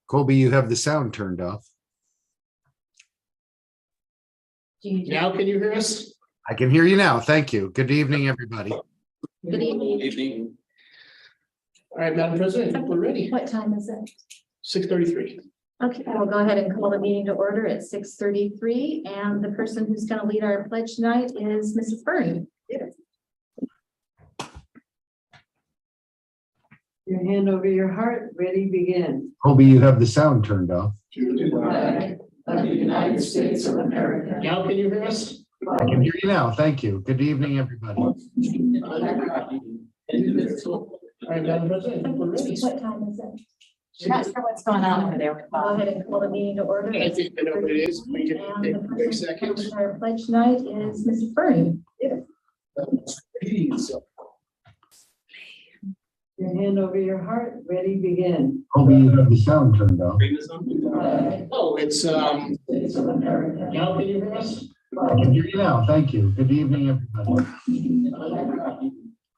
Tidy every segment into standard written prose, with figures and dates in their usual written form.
Colby, you have the sound turned off. Now can you hear us? I can hear you now. Thank you. Good evening, everybody. Good evening. Evening. All right, Madam President, I think we're ready. What time is it? 6:33. Okay, we'll go ahead and call the meeting to order at 6:33, and the person who's going to lead our pledge tonight is Mrs. Byrne. Your hand over your heart, ready, begin. Colby, you have the sound turned off. Of the United States of America. Now can you hear us? I can hear you now. Thank you. Good evening, everybody. All right, Madam President, I think we're ready. What time is it? Not sure what's going on over there with Go Bob. ahead and call the meeting to order. I think I know what it is. We can And take the a quick person who's second. going to lead our pledge tonight is Mrs. Byrne. Please. Your hand over your heart, ready, begin. Colby, you have the sound turned off. Oh, it's, States of America. now can you hear us? I can hear you now. Thank you. Good evening, everybody.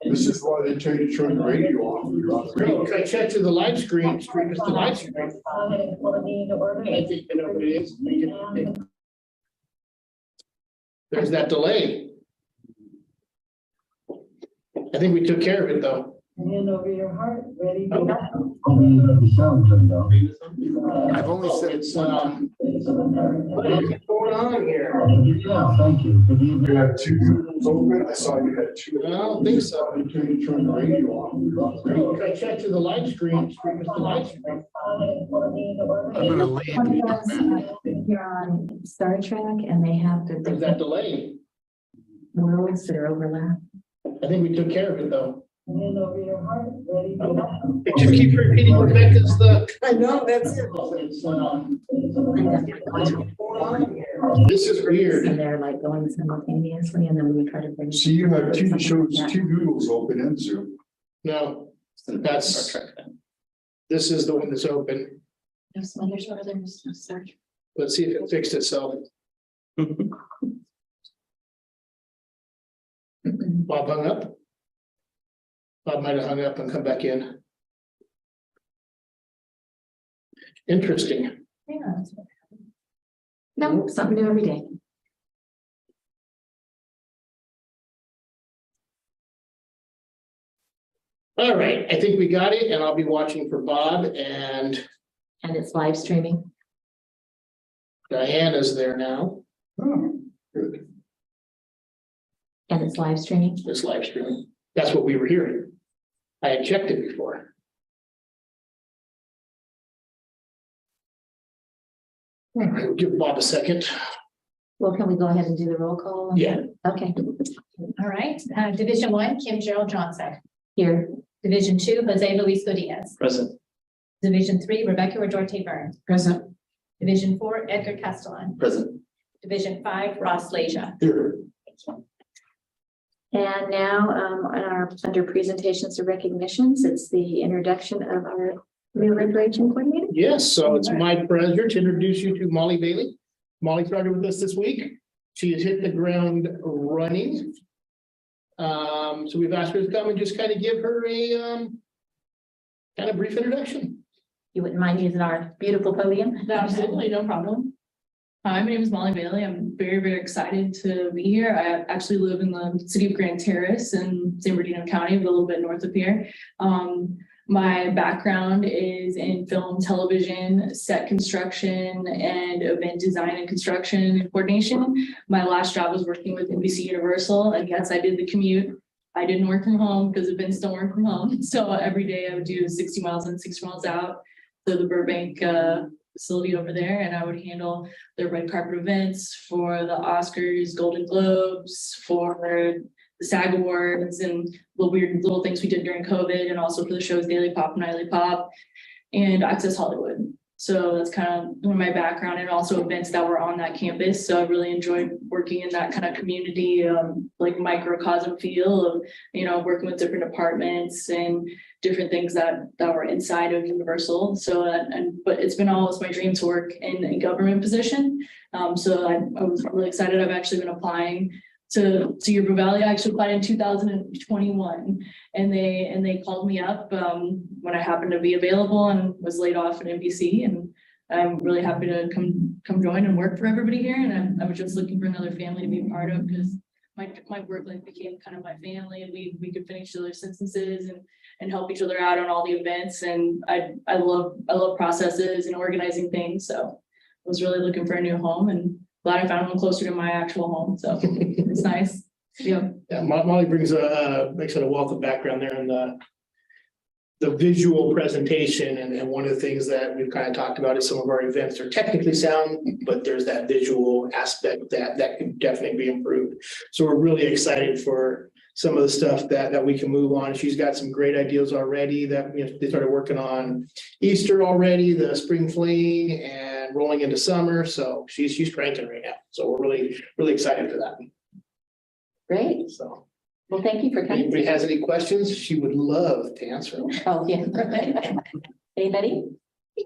This is why they tell you to turn the radio off. You're on the Great, radio. can I check to the live screen? Stream is the live screen. Go ahead and call the meeting to order. I think I know what it is. We can take. There's that delay. I think we took care of it, though. Your hand over your heart, ready, begin. Colby, you have the sound turned off. I've only Oh, said it's, States of America. what is going on here? I can hear you now. Thank you. Good You evening. had two rooms open. I saw you had two. I don't think so. They tell you to turn the radio off. You're on the Great, radio. can I check to the live screen? Stream is the live screen. Go ahead and call the meeting to order. I'm gonna leave. You're on Star Trek and they have There's the that delay. worlds that are overlapped. I think we took care of it, though. Your hand over your heart, ready, begin. It just keep repeating Rebecca's I know, that's it. It's, States of America. this is weird. And they're like going simultaneously and then we try to bring. See, you have two shows, two Googles open in Zoom. No, that's, this is the one that's open. No smithers over there, there's no search. Let's see if it fixed itself. Bob hung up. Bob might have hung up and come back in. Interesting. No, something new every day. All right, I think we got it, and I'll be watching for Bob, and And it's live streaming. Diana's there now. Oh, good. And it's live streaming. This live streaming. That's what we were hearing. I had checked it before. All right, we'll give Bob a second. Well, can we go ahead and do the roll call? Yeah. Okay, All right, Division 1, Kim Gerald Johnson. here, Division 2, Jose Luis Diaz. Present. Division 3, Rebecca Rodorte Byrne. present. Division 4, Edgar Castellan. Present. Division 5, Ross Leja. Here. And now, under presentations or recognitions, it's the introduction of our new recreation coordinator. Yes, so it's my pleasure to introduce you to Molly Bailey. Molly started with us this week. She has hit the ground running. So we've asked her to come and just kind of give her a kind of brief introduction. You wouldn't mind using our beautiful podium? No, absolutely, no problem. Hi, my name is Molly Bailey. I'm very, very excited to be here. I actually live in the city of Grand Terrace in San Bernardino County, but a little bit north of here. My background is in film, television, set construction, and event design and construction and coordination. My last job was working with NBC Universal, and yes, I did the commute. I didn't work from home because events don't work from home. So every day I would do 60 miles in, 60 miles out to the Burbank facility over there, and I would handle the red carpet events for the Oscars, Golden Globes, for the SAG Awards, and the weird little things we did during COVID, and also for the shows Daily Pop and Nightly Pop and Access Hollywood. So that's kind of my background, and also events that were on that campus. So I really enjoyed working in that kind of community, like microcosm feel of, working with different departments and different things that were inside of Universal. So, but it's been always my dream to work in a government position. So I was really excited. I've actually been applying Yerba Valley. I actually applied in 2021, and they called me up when I happened to be available and was laid off at NBC, and I'm really happy to come join and work for everybody here. And I was just looking for another family to be a part of, because my work life became kind of my family, and we could finish each other's sentences and help each other out on all the events. And I love processes and organizing things. So I was really looking for a new home, and glad I found one closer to my actual home. So it's nice. Yeah. Yeah, Molly brings makes it a wealth of background there in the visual presentation, and one of the things that we've kind of talked about is some of our events are technically sound, but there's that visual aspect that can definitely be improved. So we're really excited for some of the stuff that we can move on. She's got some great ideas already that, you know, they started working on Easter already, the spring fling, and rolling into summer. So she's cranking right now. So we're really excited for that. Great. So Well, thank you for if coming. anybody has any questions, she would love to answer them. Oh, yeah. Anybody?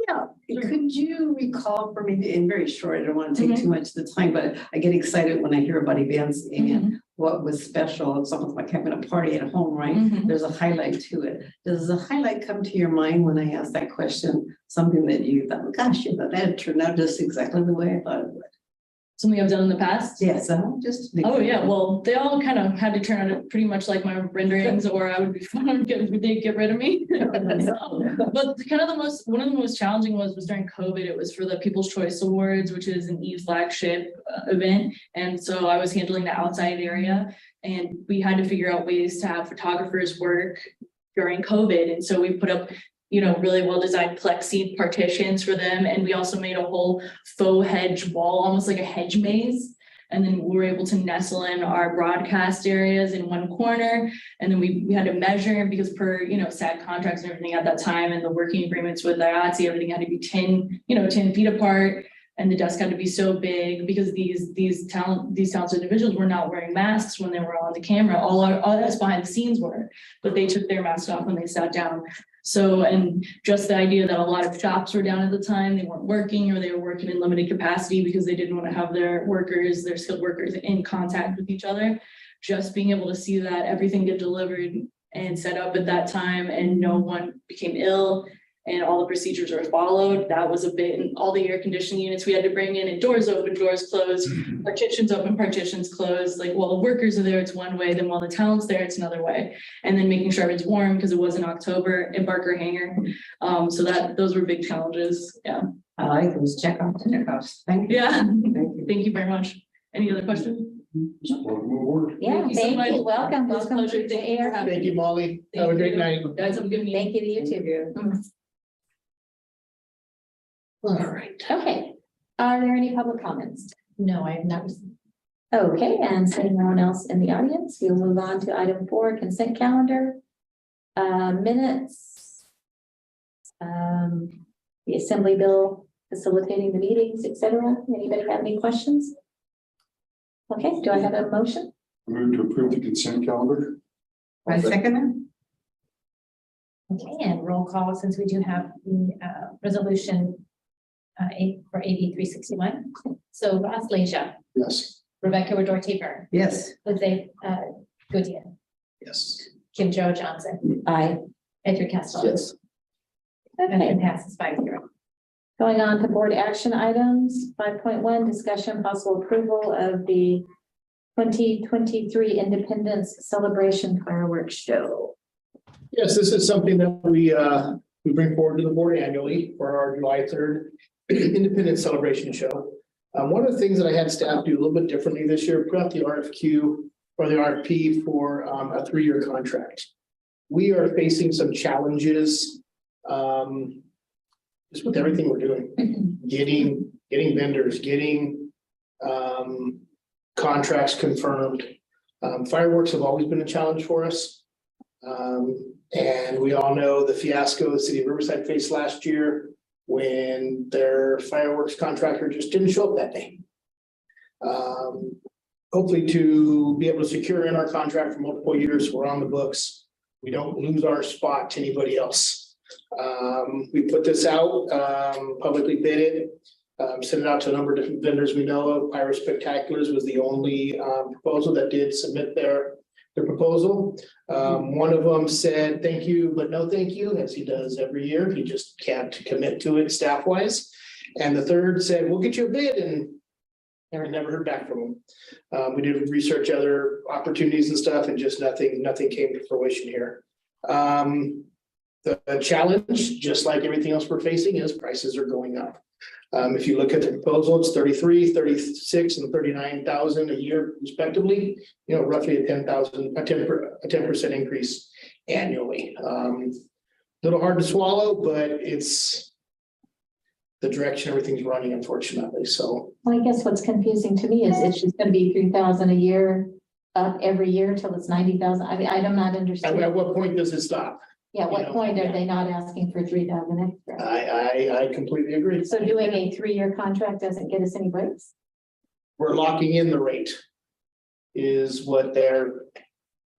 Yeah, could you recall for me, in very short, I don't want to take too much of the time, but I get excited when I hear about events and what was special. It's almost like having a party at home, right? There's a highlight to it. Does the highlight come to your mind when I ask that question? Something that you thought, gosh, you know, that turned out just exactly the way I thought it would. Something I've done in the past. Yes, just. Oh, yeah. Well, they all kind of had to turn out pretty much like my renderings, or I would be they'd get rid of me. But kind of one of the most challenging was during COVID. It was for the People's Choice Awards, which is an flagship event. And so I was handling the outside area, and we had to figure out ways to have photographers work during COVID. And so we put up, you know, really well-designed plexi partitions for them. And we also made a whole faux hedge wall, almost like a hedge maze. And then we were able to nestle in our broadcast areas in one corner. And then we had to measure, because per, you know, SAG contracts and everything at that time, and the working agreements with IATSE, everything had to be 10 feet apart. And the desk had to be so big, because these talented individuals were not wearing masks when they were on the camera. All that's behind the scenes were, but they took their masks off when they sat down. So, and just the idea that a lot of shops were down at the time, they weren't working, or they were working in limited capacity because they didn't want to have their skilled workers in contact with each other. Just being able to see that everything get delivered and set up at that time, and no one became ill, and all the procedures are followed. That was a bit, and all the air conditioning units we had to bring in, and doors open, doors closed, partitions open, partitions closed. Like, while the workers are there, it's one way, then while the talent's there, it's another way. And then making sure it's warm, because it was in October in Barker Hangar. So those were big challenges. Yeah. I like those checkouts. Thank you. Yeah. Thank you very much. Any other questions? Yeah, Thank you so thank much. you. Welcome. It's a Welcome pleasure. to Thank you for AR. having Thank you, me. Molly. Thank Have a great you. night. Guys, have a good meeting. Thank you to you too. All right. Okay. Are there any public comments? No, I have not. Okay, and seeing no one else in the audience, we'll move on to item 4, consent calendar. Minutes. The assembly bill facilitating the meetings, etc. Anybody have any questions? Okay, do I have a motion? Move to approve the consent calendar. I second Okay, and roll call, since we do have the resolution for AB 361. So Ross Leisha, Yes. Rebecca Redor Taper, it. Yes. Jose Goodyear, Yes. Kim Jo Johnson, Aye. Edgar Castle. Yes. And Okay, it passes 5-0. going on to board action items. 5.1, discussion possible approval of the 2023 Independence Celebration Fireworks Show. Yes, this is something that we bring forward to the board annually for our July 3rd Independence Celebration Show. One of the things that I had staff do a little bit differently this year, put out the RFQ or the RFP for a 3-year contract. We are facing some challenges just with everything we're doing, getting vendors, getting contracts confirmed. Fireworks have always been a challenge for us. And we all know the fiasco the city of Riverside faced last year when their fireworks contractor just didn't show up that day. Hopefully to be able to secure in our contract for multiple years, we're on the books. We don't lose our spot to anybody else. We put this out, publicly bid it. Sent it out to a number of different vendors we know of. Pyro Spectaculars was the only proposal that did submit their proposal. One of them said, thank you, but no thank you, as he does every year. He just can't commit to it staff wise. And the third said, we'll get you a bid, and never heard back from them. We did research other opportunities and stuff, and just nothing came to fruition here. The challenge, just like everything else we're facing, is prices are going up. If you look at the proposal, it's 33, 36, and 39,000 a year respectively, you know, roughly a 10% increase annually. Little hard to swallow, but it's the direction everything's running, unfortunately. So Well, I guess what's confusing to me is it's just gonna be 3,000 a year up every year till it's 90,000. I mean, I'm not at understanding. what point does it stop? Yeah, you what know, point are yeah. they not asking for 3,000 extra? I completely agree. So doing a 3-year contract doesn't get us any breaks? We're locking in the rate is what they're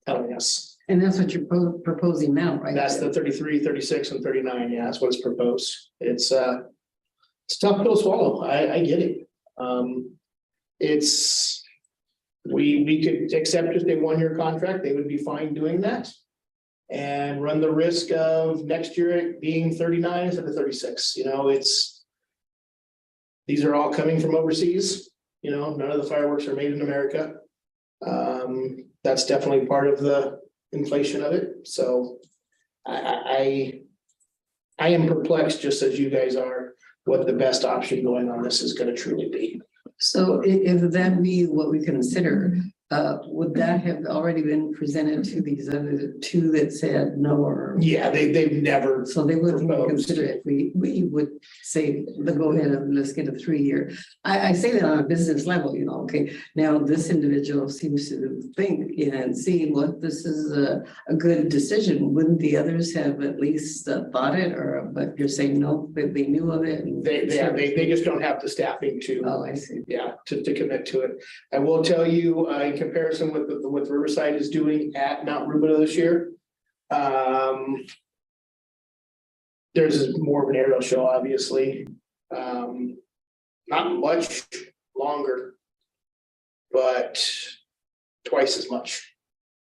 telling us. And that's what you're proposing now, right? That's the 33, 36, and 39. Yeah, that's what's proposed. It's tough pill to swallow. I get it. We could accept just a 1-year contract. They would be fine doing that. And run the risk of next year it being 39 instead of 36. You know, these are all coming from overseas. You know, none of the fireworks are made in America. That's definitely part of the inflation of it. So I am perplexed, just as you guys are, what the best option going on this is going to truly be. So if that be what we consider, would that have already been presented to these other two that said no or? Yeah, they've never. So they wouldn't even proposed. consider it. We would say, go ahead and let's get a 3-year. I say that on a business level, you know, okay, now this individual seems to think and see what this is a good decision. Wouldn't the others have at least thought it, or, but you're saying no, that they knew of it? And They just don't have the staffing to. Oh, I see. Yeah, to commit to it. I will tell you, in comparison with what Riverside is doing at Mount Rubidoux this year. There's more of an aerial show, obviously. Not much longer, but twice as much.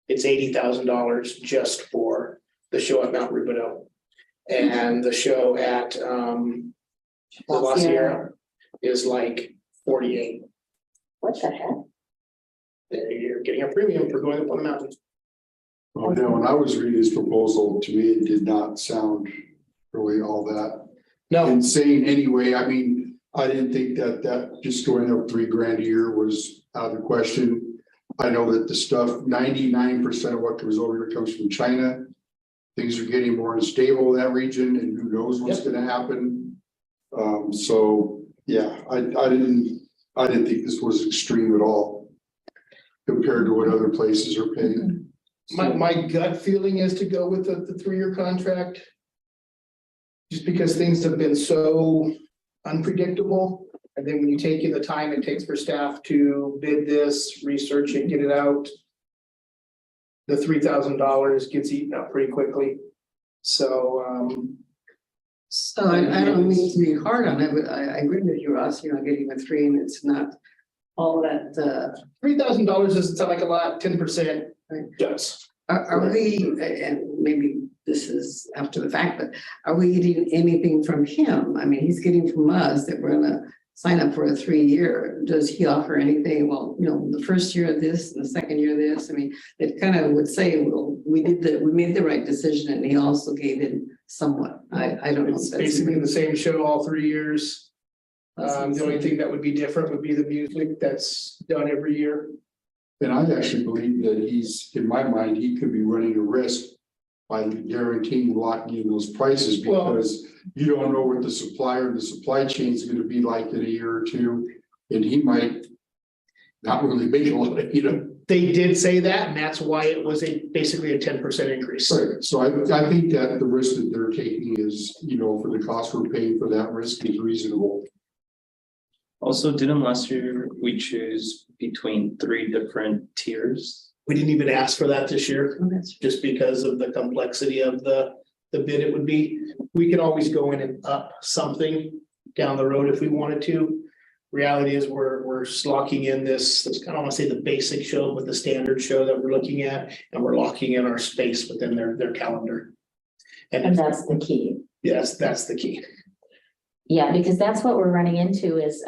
It's $80,000 just for the show at Mount Rubidoux. And the show at La Sierra is like 48. What the heck? You're getting a premium for going up on the mountain. Well, yeah, when I was reading his proposal, to me, it did not sound really all that No, insane anyway. I mean, I didn't think that just going up $3,000 a year was out of the question. I know that the stuff, 99% of what comes over here comes from China. Things are getting more unstable in that region, and who knows what's gonna happen. So yeah, I didn't think this was extreme at all compared to what other places are paying. my gut feeling is to go with the 3-year contract. Just because things have been so unpredictable. And then when you take in the time it takes for staff to bid this, research it, get it out. The $3,000 gets eaten up pretty quickly. So, So I don't mean to be hard on it, but I agree with you, Ross, you know, getting a 3 and it's not all that, $3,000 doesn't sound like a lot, 10% does. are we, and maybe this is after the fact, but are we getting anything from him? I mean, he's getting from us that we're gonna sign up for a 3-year. Does he offer anything? Well, you know, the first year of this and the second year of this, I mean, it kind of would say, well, we made the right decision, and he also gave in somewhat. I don't know. It's basically the same show all 3 years. That's The only insane. thing that would be different would be the music that's done every year. And I actually believe that he's, in my mind, he could be running a risk by guaranteeing locking in those prices, Well- because you don't know what the supplier and the supply chain is gonna be like in a year or two. And he might not really make a lot of, you know. They did say that, and that's why it was basically a 10% increase. Right, so I think that the risk that they're taking is, you know, for the cost we're paying for that risk is reasonable. Also, didn't last year we choose between 3 different tiers? We didn't even ask for that this year, Oh, that's- just because of the complexity of the bid it would be. We can always go in and up something down the road if we wanted to. Reality is we're locking in this, I don't want to say the basic show, but the standard show that we're looking at, and we're locking in our space within their calendar. And And that's the key. yes, that's the key. Yeah, because that's what we're running into is,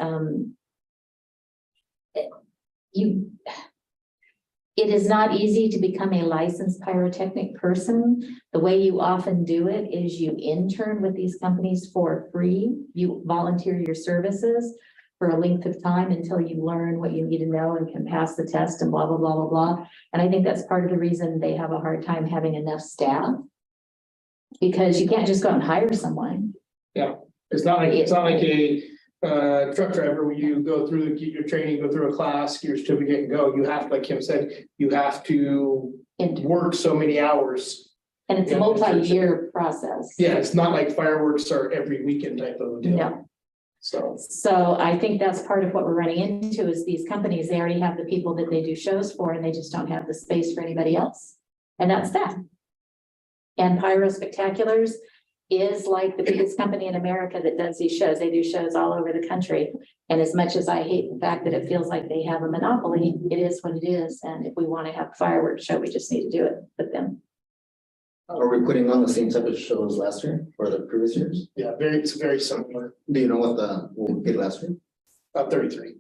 it is not easy to become a licensed pyrotechnic person. The way you often do it is you intern with these companies for free. You volunteer your services for a length of time until you learn what you need to know and can pass the test and blah, blah, blah, blah, blah. And I think that's part of the reason they have a hard time having enough staff. Because you can't just go out and hire someone. It's not like a truck driver where you go through, get your training, go through a class, get your certificate and go. You have, like Kim said, you have to Intern. work so many hours. And it's a Yeah, multi-year process. Yeah, it's not like fireworks are every weekend type of a deal. No. So, I think that's part of what we're running into is these companies, they already have the people that they do shows for and they just don't have the space for anybody else. And that's that. And Pyro Spectaculars is like the biggest company in America that does these shows. They do shows all over the country. And as much as I hate the fact that it feels like they have a monopoly, it is what it is. And if we want to have a fireworks show, we just need to do it with them. Are we putting on the same type of shows last year or the previous years? yeah, it's very similar, Do you know what we did last year? 33.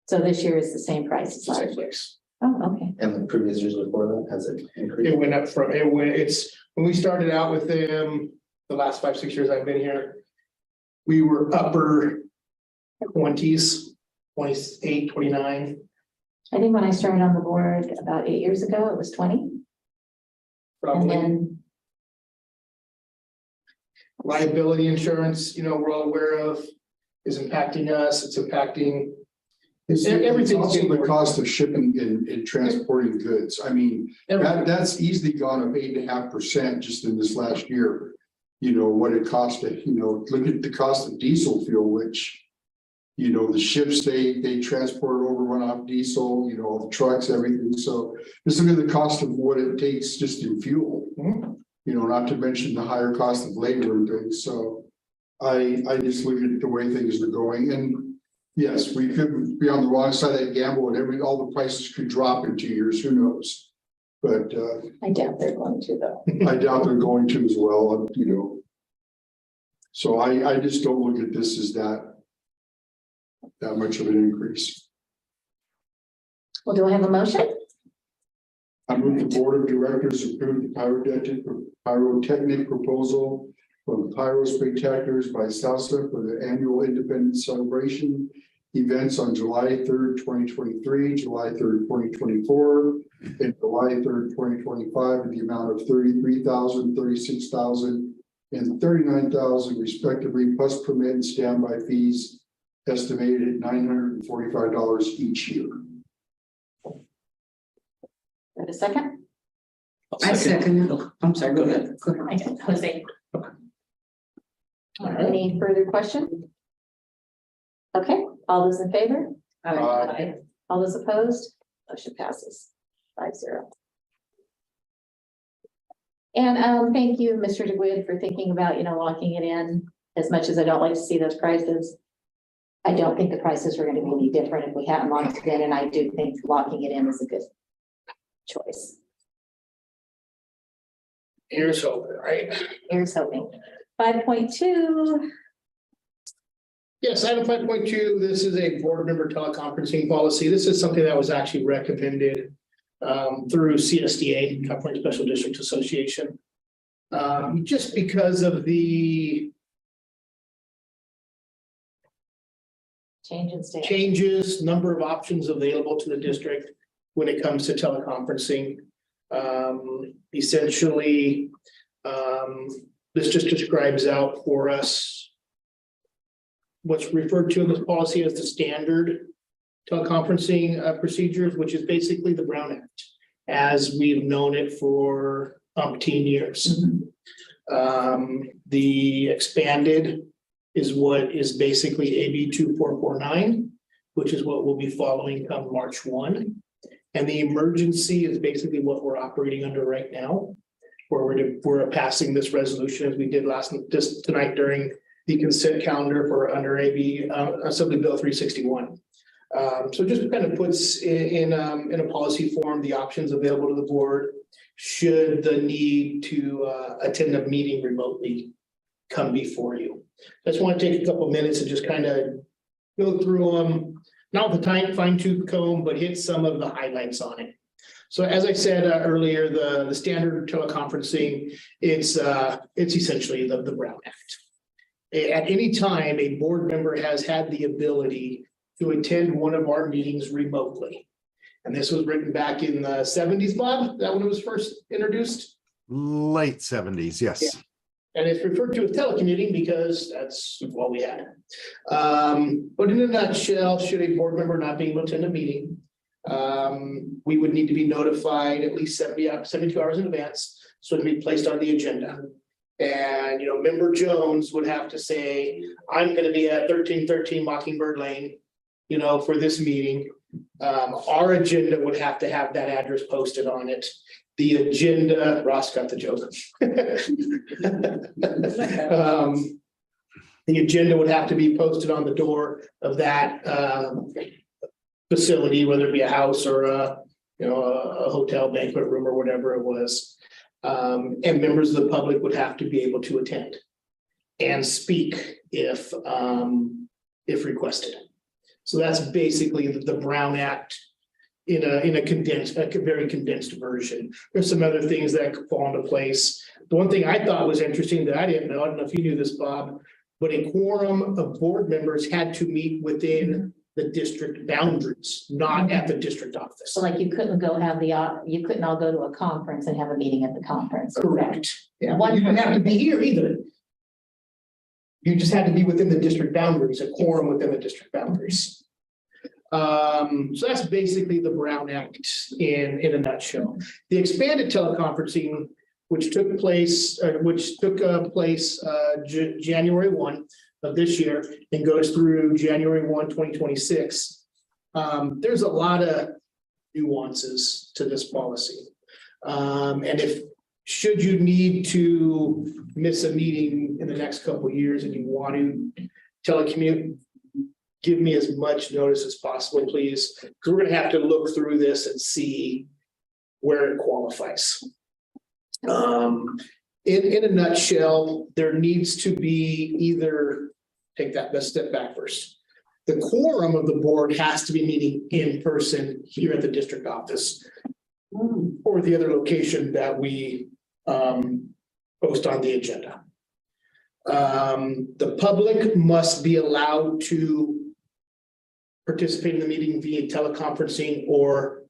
So this year is the same price as last Same year. place. Oh, okay. And the previous years before that, has it increased? It went up from, when we started out with them, the last 5-6 years I've been here, we were upper 20s, 28, 29. I think when I started on the board about 8 years ago, it was 20. And Probably then, liability insurance, we're all aware of, is impacting us, it's impacting. Everything's also getting the more- cost of shipping and transporting goods. I mean, that's easily gone up 8.5% just in this last year. What it cost to, look at the cost of diesel fuel, which, the ships, they transport over, run off diesel, the trucks, everything. So just look at the cost of what it takes just in fuel. Mhm. Not to mention the higher cost of labor and things. So I just look at the way things are going, and yes, we could be on the wrong side of that gamble and all the prices could drop in 2 years, who knows? But I doubt they're going to though. I doubt they're going to as well, So I just don't look at this as that much of an increase. Well, do I have a motion? I move the board of directors approve the pyrotechnic proposal from Pyro Spectaculars by Salsa for the annual Independence Celebration events on July 3rd, 2023, July 3rd, 2024, and July 3rd, 2025, in the amount of $33,000, $36,000, and $39,000 respectively, plus permit and standby fees estimated at $945 each year. Have a second? I second it. I'm sorry, go ahead. Go ahead. I guess, Jose. Any further question? Okay, all those in favor? Aye. All those opposed? Motion passes 5-0. And thank you, Mr. DeGuid, for thinking about, locking it in. As much as I don't like to see those prices, I don't think the prices are going to be any different if we hadn't locked it in, and I do think locking it in is a good choice. Here's hoping, right? Here's hoping. 5.2. Yes, item 5.2, this is a board member teleconferencing policy. This is something that was actually recommended through CSDA, California Special Districts Association. Just because of the Change in state. changes, number of options available to the district when it comes to teleconferencing. Essentially, this just describes out for us what's referred to in this policy as the standard teleconferencing procedures, which is basically the Brown Act, as we've known it for umpteen years. The expanded is what is basically AB 2449, which is what we'll be following come March 1. And the emergency is basically what we're operating under right now, where we're passing this resolution as we did tonight during the consent calendar for under AB, Assembly Bill 361. So just kind of puts in a policy form, the options available to the board should the need to attend a meeting remotely come before you. I just want to take a couple minutes and just kind of go through them, not with the fine tooth comb, but hit some of the highlights on it. So as I said earlier, the standard teleconferencing, it's essentially the Brown Act. At any time, a board member has had the ability to attend one of our meetings remotely. And this was written back in the 70s, Bob, that when it was first introduced? Late 70s, yes. Yeah. And it's referred to as telecommuting because that's what we had. But in a nutshell, should a board member not be able to attend a meeting, we would need to be notified at least 72 hours in advance, so it'd be placed on the agenda. And, you know, Member Jones would have to say, I'm gonna be at 1313 Mockingbird Lane, you know, for this meeting. Our agenda would have to have that address posted on it. The agenda, Ross got the joke. The agenda would have to be posted on the door of that facility, whether it be a house or a hotel, banquet room, or whatever it was. And members of the public would have to be able to attend and speak if requested. So that's basically the Brown Act in a very condensed version. There's some other things that fall into place. The one thing I thought was interesting that I didn't know, I don't know if you knew this, Bob, but a quorum of board members had to meet within the district boundaries, not at the district office. So like you couldn't go you couldn't all go to a conference and have a meeting at the conference. Correct. Yeah, One you didn't have to be here either. You just had to be within the district boundaries, a quorum within the district boundaries. So that's basically the Brown Act in a nutshell. The expanded teleconferencing, which took place January 1 of this year and goes through January 1, 2026. There's a lot of nuances to this policy. And should you need to miss a meeting in the next couple of years and you want to telecommute, give me as much notice as possible, please. Because we're going to have to look through this and see where it qualifies. In a nutshell, there needs to be either, take that best step back first. The quorum of the board has to be meeting in person here at the district office or the other location that we post on the agenda. The public must be allowed to participate in the meeting via teleconferencing or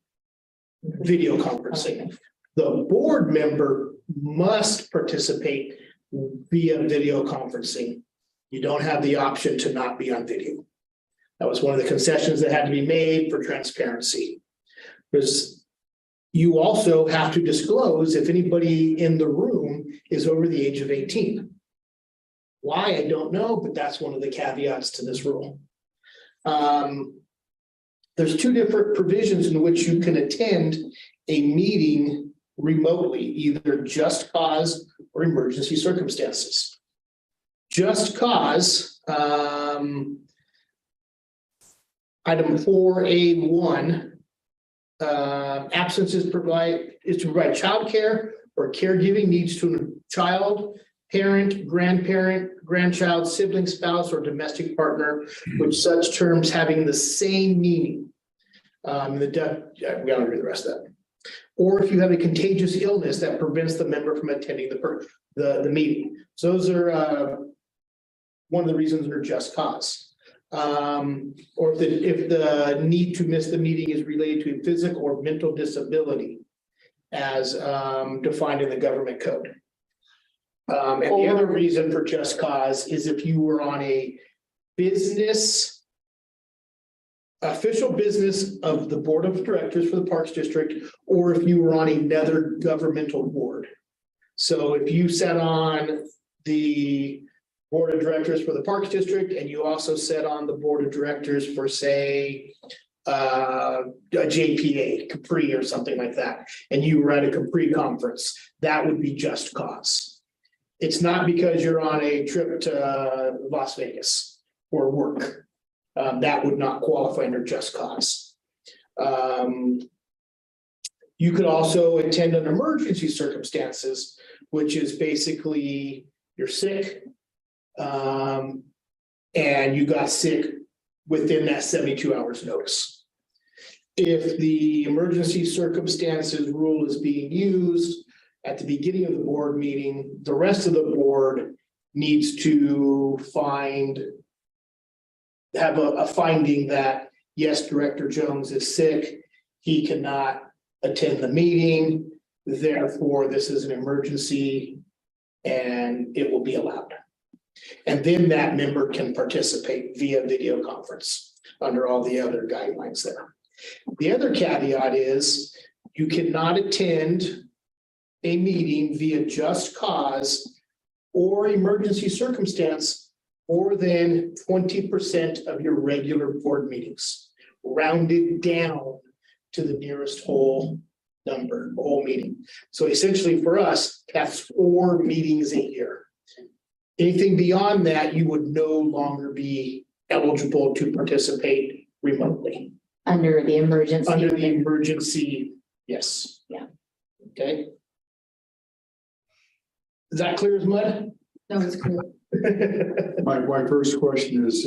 video conferencing. The board member must participate via video conferencing. You don't have the option to not be on video. That was one of the concessions that had to be made for transparency. Because you also have to disclose if anybody in the room is over the age of 18. Why, I don't know, but that's one of the caveats to this rule. There's two different provisions in which you can attend a meeting remotely, either just cause or emergency circumstances. Just cause, item 4A1, absence is to provide childcare or caregiving needs to a child, parent, grandparent, grandchild, sibling, spouse, or domestic partner, with such terms having the same meaning. We don't read the rest of that. Or if you have a contagious illness that prevents the member from attending the meeting. So those are one of the reasons they're just cause. Or if the need to miss the meeting is related to a physical or mental disability as defined in the government code. And the other reason for just cause is if you were on a official business of the board of directors for the Parks District, or if you were on another governmental board. So if you sat on the board of directors for the Parks District and you also sat on the board of directors for, say, a JPA, Capri or something like that, and you were at a Capri conference, that would be just cause. It's not because you're on a trip to Las Vegas for work. That would not qualify under just cause. You could also attend under emergency circumstances, which is basically you're sick. And you got sick within that 72 hours notice. If the emergency circumstances rule is being used at the beginning of the board meeting, the rest of the board needs to have a finding that, yes, Director Jones is sick. He cannot attend the meeting. Therefore, this is an emergency and it will be allowed. And then that member can participate via video conference under all the other guidelines there. The other caveat is you cannot attend a meeting via just cause or emergency circumstance more than 20% of your regular board meetings, rounded down to the nearest whole number, whole meeting. So essentially for us, that's 4 meetings a year. Anything beyond that, you would no longer be eligible to participate remotely. Under the emergency. Under the emergency, yes. Yeah. Okay. Is that clear as mud? No, it's cool. My first question is,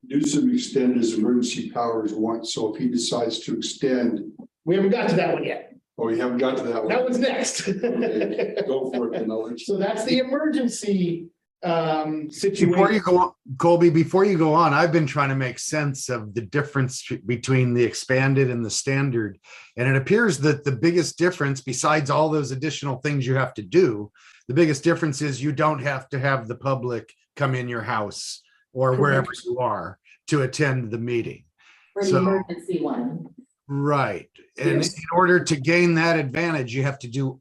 Newsom extended his emergency powers once, so if he decides to extend, We haven't got to that one yet. oh, you haven't got to that That one. one's next. Okay, go for it, then I'll let you. So that's the emergency Before situation. you go on, Colby, before you go on, I've been trying to make sense of the difference between the expanded and the standard. And it appears that the biggest difference, besides all those additional things you have to do, the biggest difference is you don't have to have the public come in your house or wherever you are to attend the meeting. For the So- emergency one. Right. And Yes. in order to gain that advantage, you have to do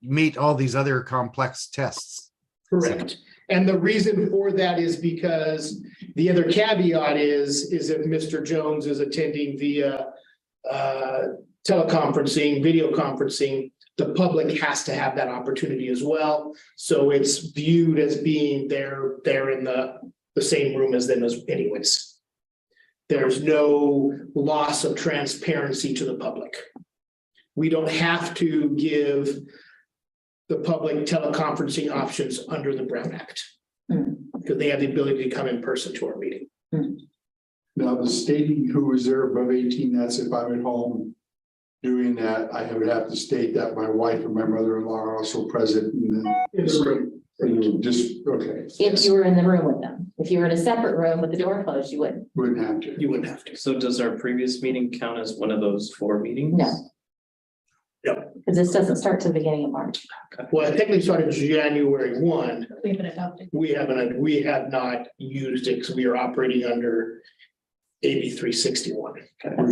meet all these other complex tests. Correct. And the reason for that is because the other caveat is if Mr. Jones is attending via teleconferencing, video conferencing, the public has to have that opportunity as well. So it's viewed as being there in the same room as them as anyways. There's no loss of transparency to the public. We don't have to give the public teleconferencing options under the Brown Act. Because they have the ability to come in person to our meeting. Now, the stating who is there above 18, that's if I'm at home doing that, I would have to state that my wife and my mother-in-law are also present and then. In the room. Just, okay. If you were in the room with them. If you were in a separate room with the door closed, you wouldn't. Wouldn't have to. You wouldn't have to. So does our previous meeting count as one of those 4 meetings? No. No. Because this doesn't start till the beginning of March. Well, I think we started January 1. We haven't adopted. We have not used it because we are operating under AB 361.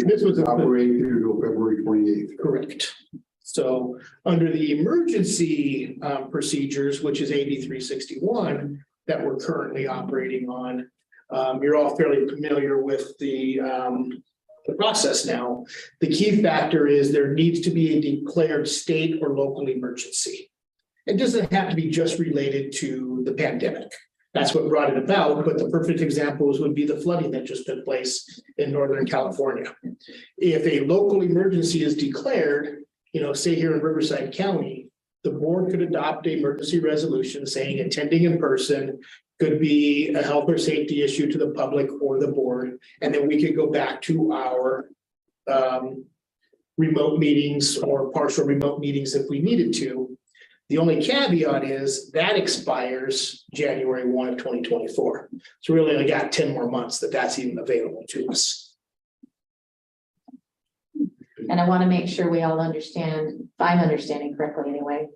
This was Operate through February 28th. correct. So under the emergency procedures, which is AB 361 that we're currently operating on, you're all fairly familiar with the process now. The key factor is there needs to be a declared state or local emergency. It doesn't have to be just related to the pandemic. That's what brought it about, but the perfect examples would be the flooding that just took place in Northern California. If a local emergency is declared, say here in Riverside County, the board could adopt an emergency resolution saying attending in person could be a health or safety issue to the public or the board. And then we could go back to our remote meetings or partial remote meetings if we needed to. The only caveat is that expires January 1 of 2024. So we really only got 10 more months that's even available to us. And I want to make sure we all understand, if I'm understanding correctly anyway.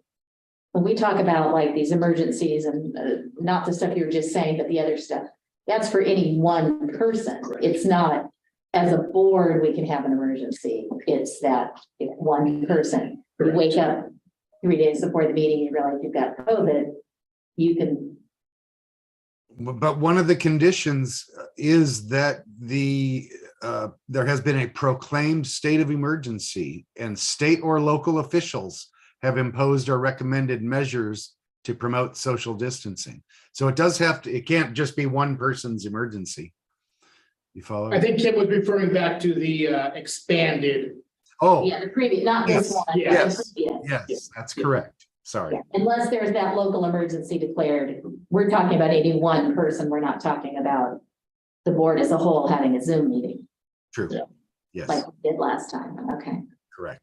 When we talk about like these emergencies and not the stuff you were just saying, but the other stuff, that's for any one person. Correct. It's not, as a board, we can have an emergency. It's that if one person, you Correct. wake up 3 days before the meeting, you realize you've got COVID, you can, But one of the conditions is that there has been a proclaimed state of emergency and state or local officials have imposed or recommended measures to promote social distancing. So it does have to, it can't just be one person's emergency. You follow? I think Kim was referring back to the expanded. Oh, Yeah, the previous, not this Yes, one. but the yes. previous. yes, that's correct. Sorry. Yeah, unless there's that local emergency declared, we're talking about any one person, we're not talking about the board as a whole having a Zoom meeting True. Yeah. Yes, like we did last time, okay. correct.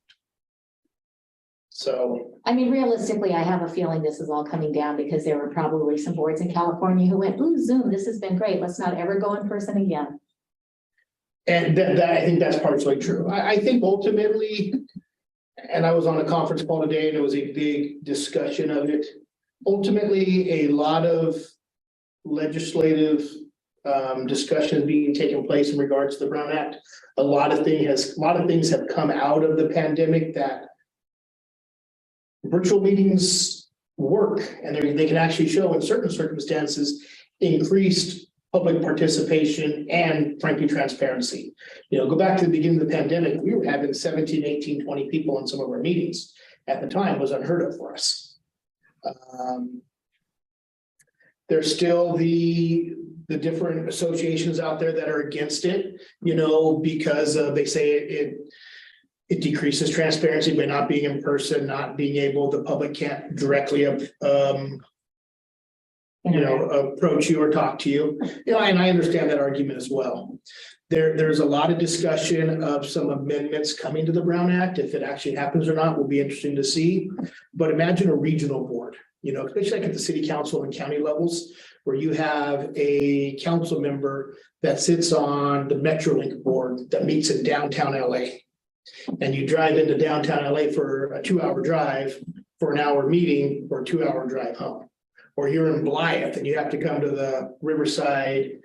So, I mean, realistically, I have a feeling this is all coming down because there were probably some boards in California who went, ooh, Zoom, this has been great, let's not ever go in person again. and that I think that's partially true. I think ultimately, and I was on a conference call today and it was a big discussion of it. Ultimately, a lot of legislative discussion being taken place in regards to the Brown Act. A lot of things have come out of the pandemic that virtual meetings work, and they can actually show in certain circumstances increased public participation and frankly transparency. You know, go back to the beginning of the pandemic, we were having 17, 18, 20 people in some of our meetings. At the time was unheard of for us. There's still the different associations out there that are against it, you know, because they say it decreases transparency by not being in person, not being able, the public can't directly approach you or talk to you. You know, and I understand that argument as well. There's a lot of discussion of some amendments coming to the Brown Act. If it actually happens or not will be interesting to see. But imagine a regional board, you know, especially like at the city council and county levels, where you have a council member that sits on the Metrolink board that meets in downtown LA. And you drive into downtown LA for a 2-hour drive for an hour meeting or a 2-hour drive home. Or you're in Blythe and you have to come to the Riverside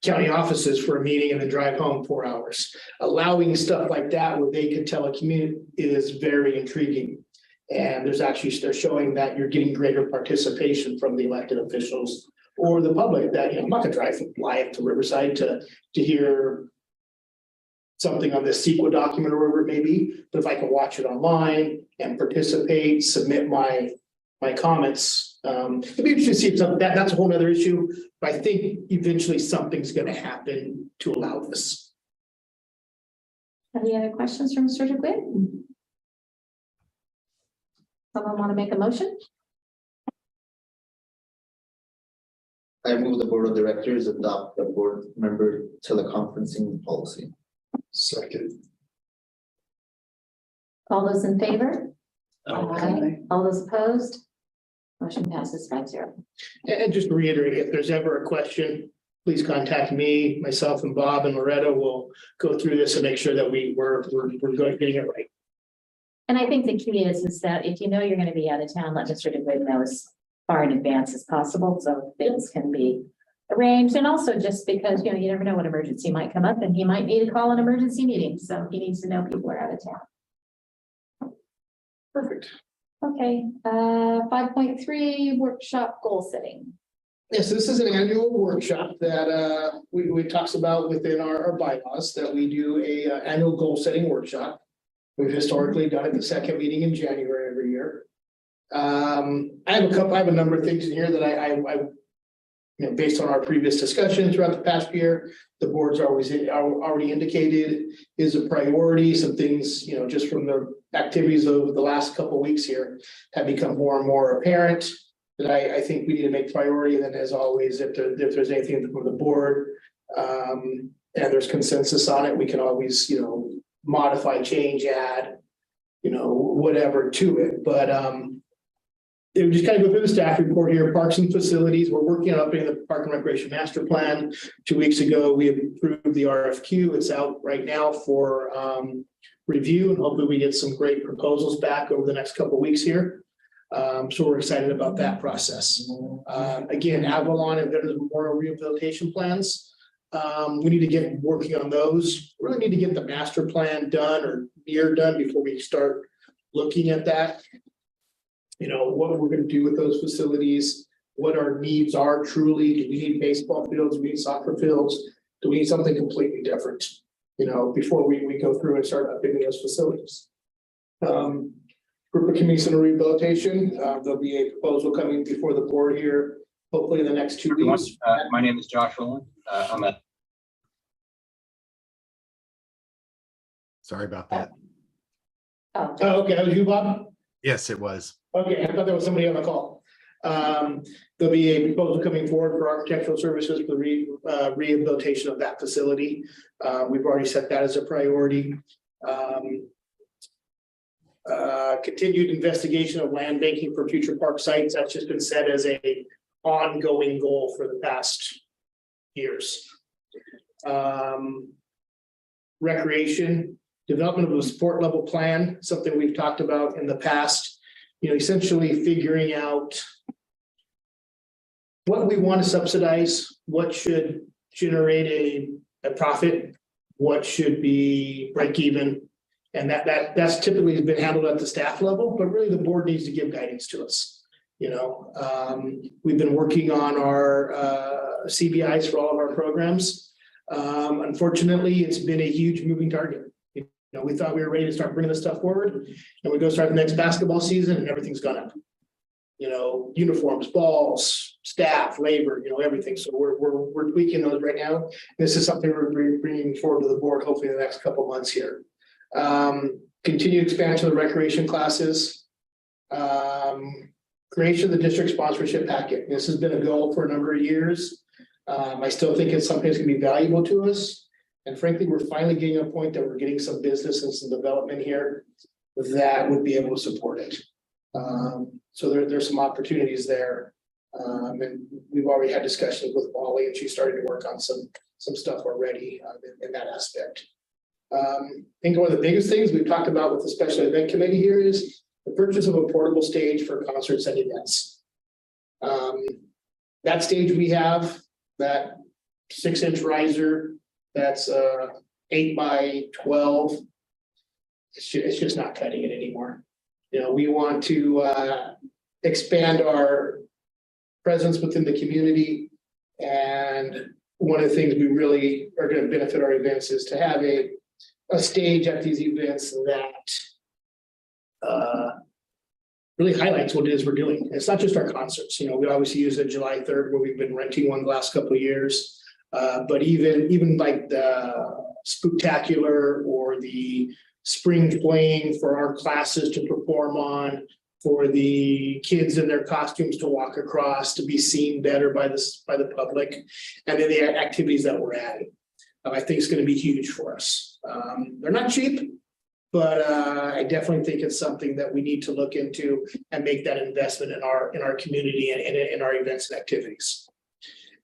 county offices for a meeting and then drive home 4 hours. Allowing stuff like that where they could telecommunicate is very intriguing. And they're showing that you're getting greater participation from the elected officials or the public that, you know, I'm not gonna drive from Blythe to Riverside to hear something on this CEQA document or whatever it may be, but if I can watch it online and participate, submit my comments, it'd be interesting to see if that's a whole nother issue, but I think eventually something's gonna happen to allow this. Any other questions from Mr. DeQuinn? Someone want to make a motion? I move the board of directors adopt the board member teleconferencing policy. Second. All those in favor? Okay. Aye. All those opposed? Motion passes 5-0. And just to reiterate, if there's ever a question, please contact me, myself and Bob and Loretta will go through this and make sure that we're getting it right. And I think the key is that if you know you're going to be out of town, let Mr. DeQuinn know as far in advance as possible, so things can be arranged. And also just because, you know, you never know what emergency might come up and he might need to call an emergency meeting, so he needs to know people are out of town. Perfect. Okay, 5.3 workshop goal setting. Yes, this is an annual workshop that we talks about within our bylaws that we do a annual goal setting workshop. We've historically done it the second meeting in January every year. I have a number of things in here that I you know, based on our previous discussion throughout the past year, the board's already indicated is a priority. Some things, you know, just from the activities of the last couple of weeks here have become more and more apparent that I think we need to make priority. And then as always, if there's anything from the board and there's consensus on it, we can always, you know, modify, change, add, you know, whatever to it. But it would just kind of go through the staff report here, parks and facilities. We're working on updating the Park and Recreation Master Plan. 2 weeks ago, we approved the RFQ. It's out right now for review, and hopefully we get some great proposals back over the next couple of weeks here. So we're excited about that process. Again, Avalon and Veterans Memorial Rehabilitation Plans. We need to get working on those. We really need to get the master plan done or near done before we start looking at that. You know, what we're going to do with those facilities, what our needs are truly. Do we need baseball fields? Do we need soccer fields? Do we need something completely different? You know, before we go through and start updating those facilities. Group of Community Center Rehabilitation. There'll be a proposal coming before the board here, hopefully in the next 2 weeks. My name is Josh Rowland. I'm a Sorry about that. Oh, Oh, okay, that was you, Bob? Yes, it was. Okay, I thought there was somebody on the call. There'll be a proposal coming forward for architectural services for the rehabilitation of that facility. We've already set that as a priority. Continued investigation of land banking for future park sites. That's just been set as a ongoing goal for the past years. Recreation, development of a support level plan, something we've talked about in the past. You know, essentially figuring out what we want to subsidize, what should generate a profit, what should be break even. And that's typically been handled at the staff level, but really the board needs to give guidance to us. You know, we've been working on our CBIs for all of our programs. Unfortunately, it's been a huge moving target. You know, we thought we were ready to start bringing this stuff forward, and we go start the next basketball season and everything's gone up. You know, uniforms, balls, staff, labor, you know, everything. So we're tweaking those right now. This is something we're bringing forward to the board, hopefully in the next couple months here. Continued expansion of the recreation classes. Creation of the district sponsorship packet. This has been a goal for a number of years. I still think it's something that's gonna be valuable to us. And frankly, we're finally getting to a point that we're getting some business and some development here that would be able to support it. So there's some opportunities there. And we've already had discussions with Molly, and she started to work on some stuff already in that aspect. I think one of the biggest things we've talked about with the special event committee here is the purchase of a portable stage for concerts and events. That stage we have, that 6-inch riser, that's 8 by 12. It's just not cutting it anymore. You know, we want to expand our presence within the community. And one of the things we really are going to benefit our events is to have a stage at these events that really highlights what it is we're doing. It's not just our concerts. You know, we obviously use it July 3rd, where we've been renting one the last couple of years. But even like the Spooktacular or the spring fling for our classes to perform on, for the kids in their costumes to walk across, to be seen better by the public, and then the activities that we're adding. I think it's going to be huge for us. They're not cheap, but I definitely think it's something that we need to look into and make that investment in our community and in our events and activities.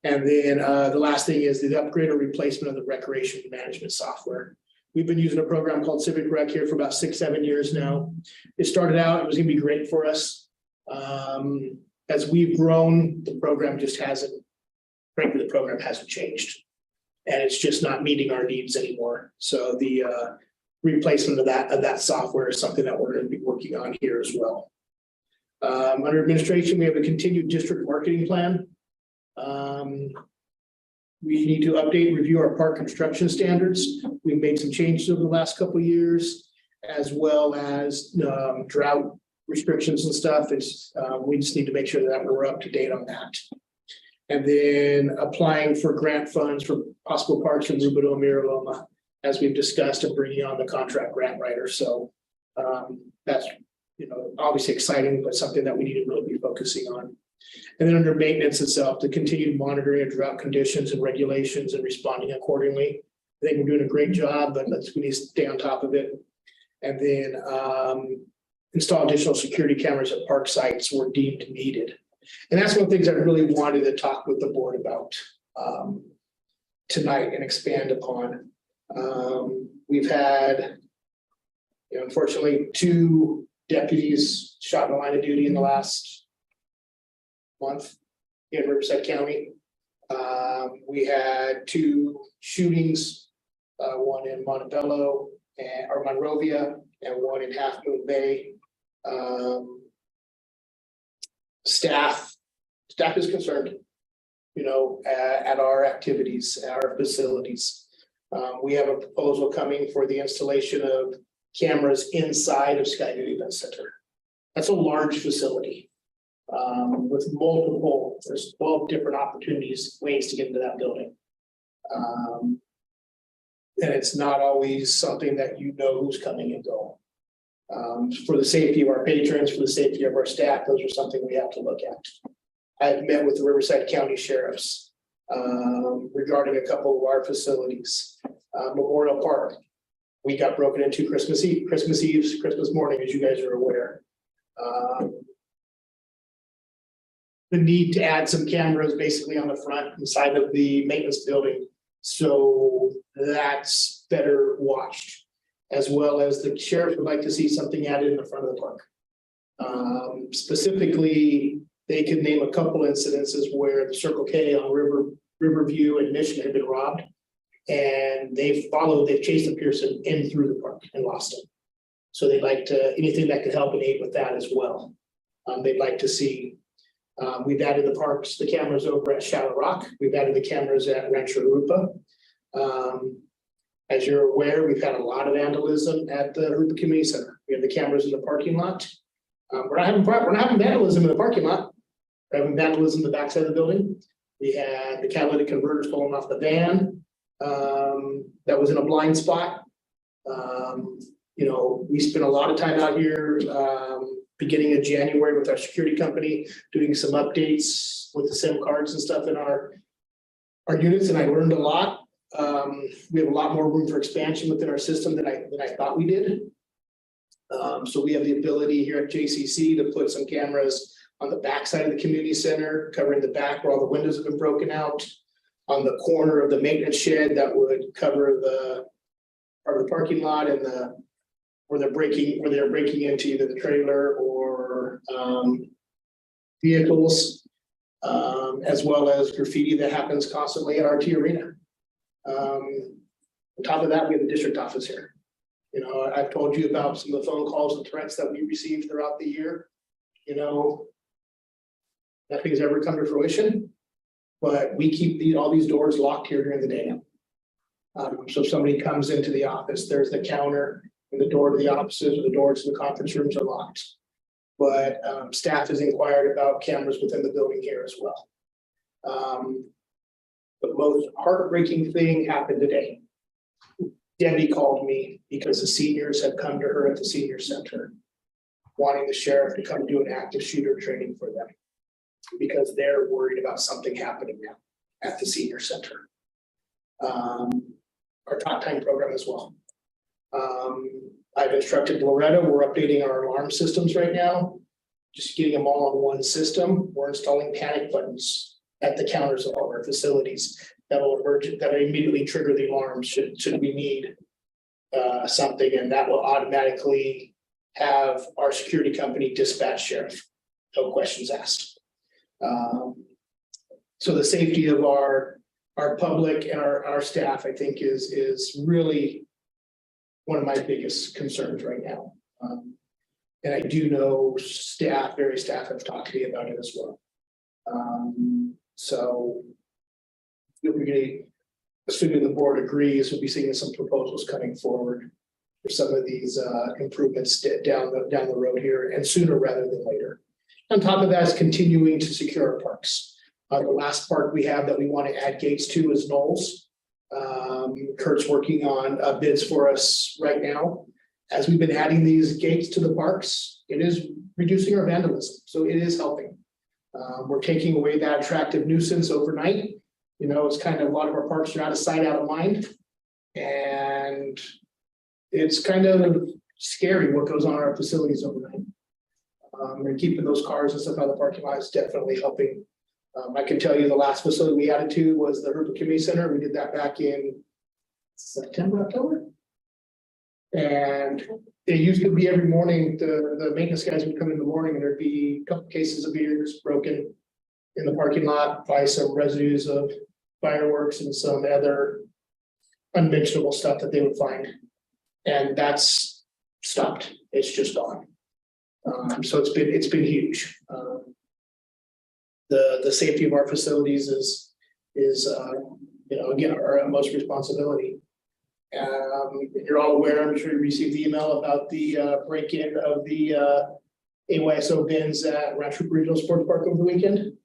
And then the last thing is the upgrade or replacement of the recreation management software. We've been using a program called Civic Rec here for about 6-7 years now. It started out, it was going to be great for us. As we've grown, the program just hasn't, frankly, the program hasn't changed. And it's just not meeting our needs anymore. So the replacement of that software is something that we're going to be working on here as well. Under administration, we have a continued district marketing plan. We need to update and review our park construction standards. We've made some changes over the last couple of years, as well as drought restrictions and stuff. We just need to make sure that we're up to date on that. And then applying for grant funds for possible parks in Rubidoux and Mira Loma, as we've discussed, and bringing on the contract grant writer. So that's, you know, obviously exciting, but something that we need to really be focusing on. And then under maintenance itself, the continued monitoring of drought conditions and regulations and responding accordingly. I think we're doing a great job, but we need to stay on top of it. And then install additional security cameras at park sites where deemed needed. And that's one of the things I really wanted to talk with the board about tonight and expand upon. We've had, you know, unfortunately, 2 deputies shot in the line of duty in the last month in Riverside County. We had 2 shootings, one in Montebello or Monrovia, and one in Half Moon Bay. Staff is concerned, you know, at our activities, our facilities. We have a proposal coming for the installation of cameras inside of Skyview Event Center. That's a large facility. With there's 12 different ways to get into that building. And it's not always something that you know who's coming and going. For the safety of our patrons, for the safety of our staff, those are something we have to look at. I've met with the Riverside County Sheriffs regarding a couple of our facilities. Memorial Park, we got broken into Christmas Eve, Christmas morning, as you guys are aware. The need to add some cameras basically on the front and side of the maintenance building. So that's better watched, as well as the sheriff would like to see something added in the front of the park. Specifically, they could name a couple incidences where the Circle K on Riverview and Mission had been robbed. And they've chased the Pearson in through the park and lost him. So they'd like to, anything that could help and aid with that as well. They'd like to see, we've added the cameras over at Shadow Rock. We've added the cameras at Rancho Rupa. As you're aware, we've had a lot of vandalism at the Rupa Community Center. We have the cameras in the parking lot. We're not having vandalism in the parking lot. We're having vandalism in the backside of the building. We had the catalytic converters falling off the van. That was in a blind spot. We spent a lot of time out here, beginning of January with our security company, doing some updates with the SIM cards and stuff in our units, and I learned a lot. We have a lot more room for expansion within our system than I thought we did. So we have the ability here at JCC to put some cameras on the backside of the community center, covering the back where all the windows have been broken out. On the corner of the maintenance shed that would cover the part of the parking lot and where they're breaking into either the trailer or vehicles, as well as graffiti that happens constantly at RT Arena. On top of that, we have the district office here. I've told you about some of the phone calls and threats that we received throughout the year. Nothing's ever come to fruition. But we keep all these doors locked here during the day now. So if somebody comes into the office, there's the counter and the door to the offices or the doors to the conference rooms are locked. But staff has inquired about cameras within the building here as well. The most heartbreaking thing happened today. Debbie called me because the seniors have come to her at the senior center, wanting the sheriff to come do an active shooter training for them, because they're worried about something happening now at the senior center. Our talk time program as well. I've instructed Loretta, we're updating our alarm systems right now, just getting them all on one system. We're installing panic buttons at the counters of all our facilities that'll immediately trigger the alarms should we need something, and that will automatically have our security company dispatch sheriff, no questions asked. So the safety of our public and our staff, I think, is really one of my biggest concerns right now. And I do know various staff have talked to me about it as well. So we're going, assuming the board agrees, we'll be seeing some proposals coming forward for some of these improvements down the road here, and sooner rather than later. On top of that is continuing to secure our parks. The last park we have that we want to add gates to is Knowles. Kurt's working on bids for us right now. As we've been adding these gates to the parks, it is reducing our vandalism, so it is helping. We're taking away that attractive nuisance overnight. It's kind of a lot of our parks are out of sight, out of mind. And it's kind of scary what goes on in our facilities overnight. And keeping those cars and stuff out of the parking lot is definitely helping. I can tell you the last facility we added to was the Rupa Community Center. We did that back in September, October. And it used to be every morning, the maintenance guys would come in the morning and there'd be a couple cases of beers broken in the parking lot by some residues of fireworks and some other unmentionable stuff that they would find. And that's stopped. It's just gone. So it's been huge. The safety of our facilities is again our utmost responsibility. You're all aware, I'm sure you received the email about the break-in of the AYSO bins at Rancho Regional Sports Park over the weekend.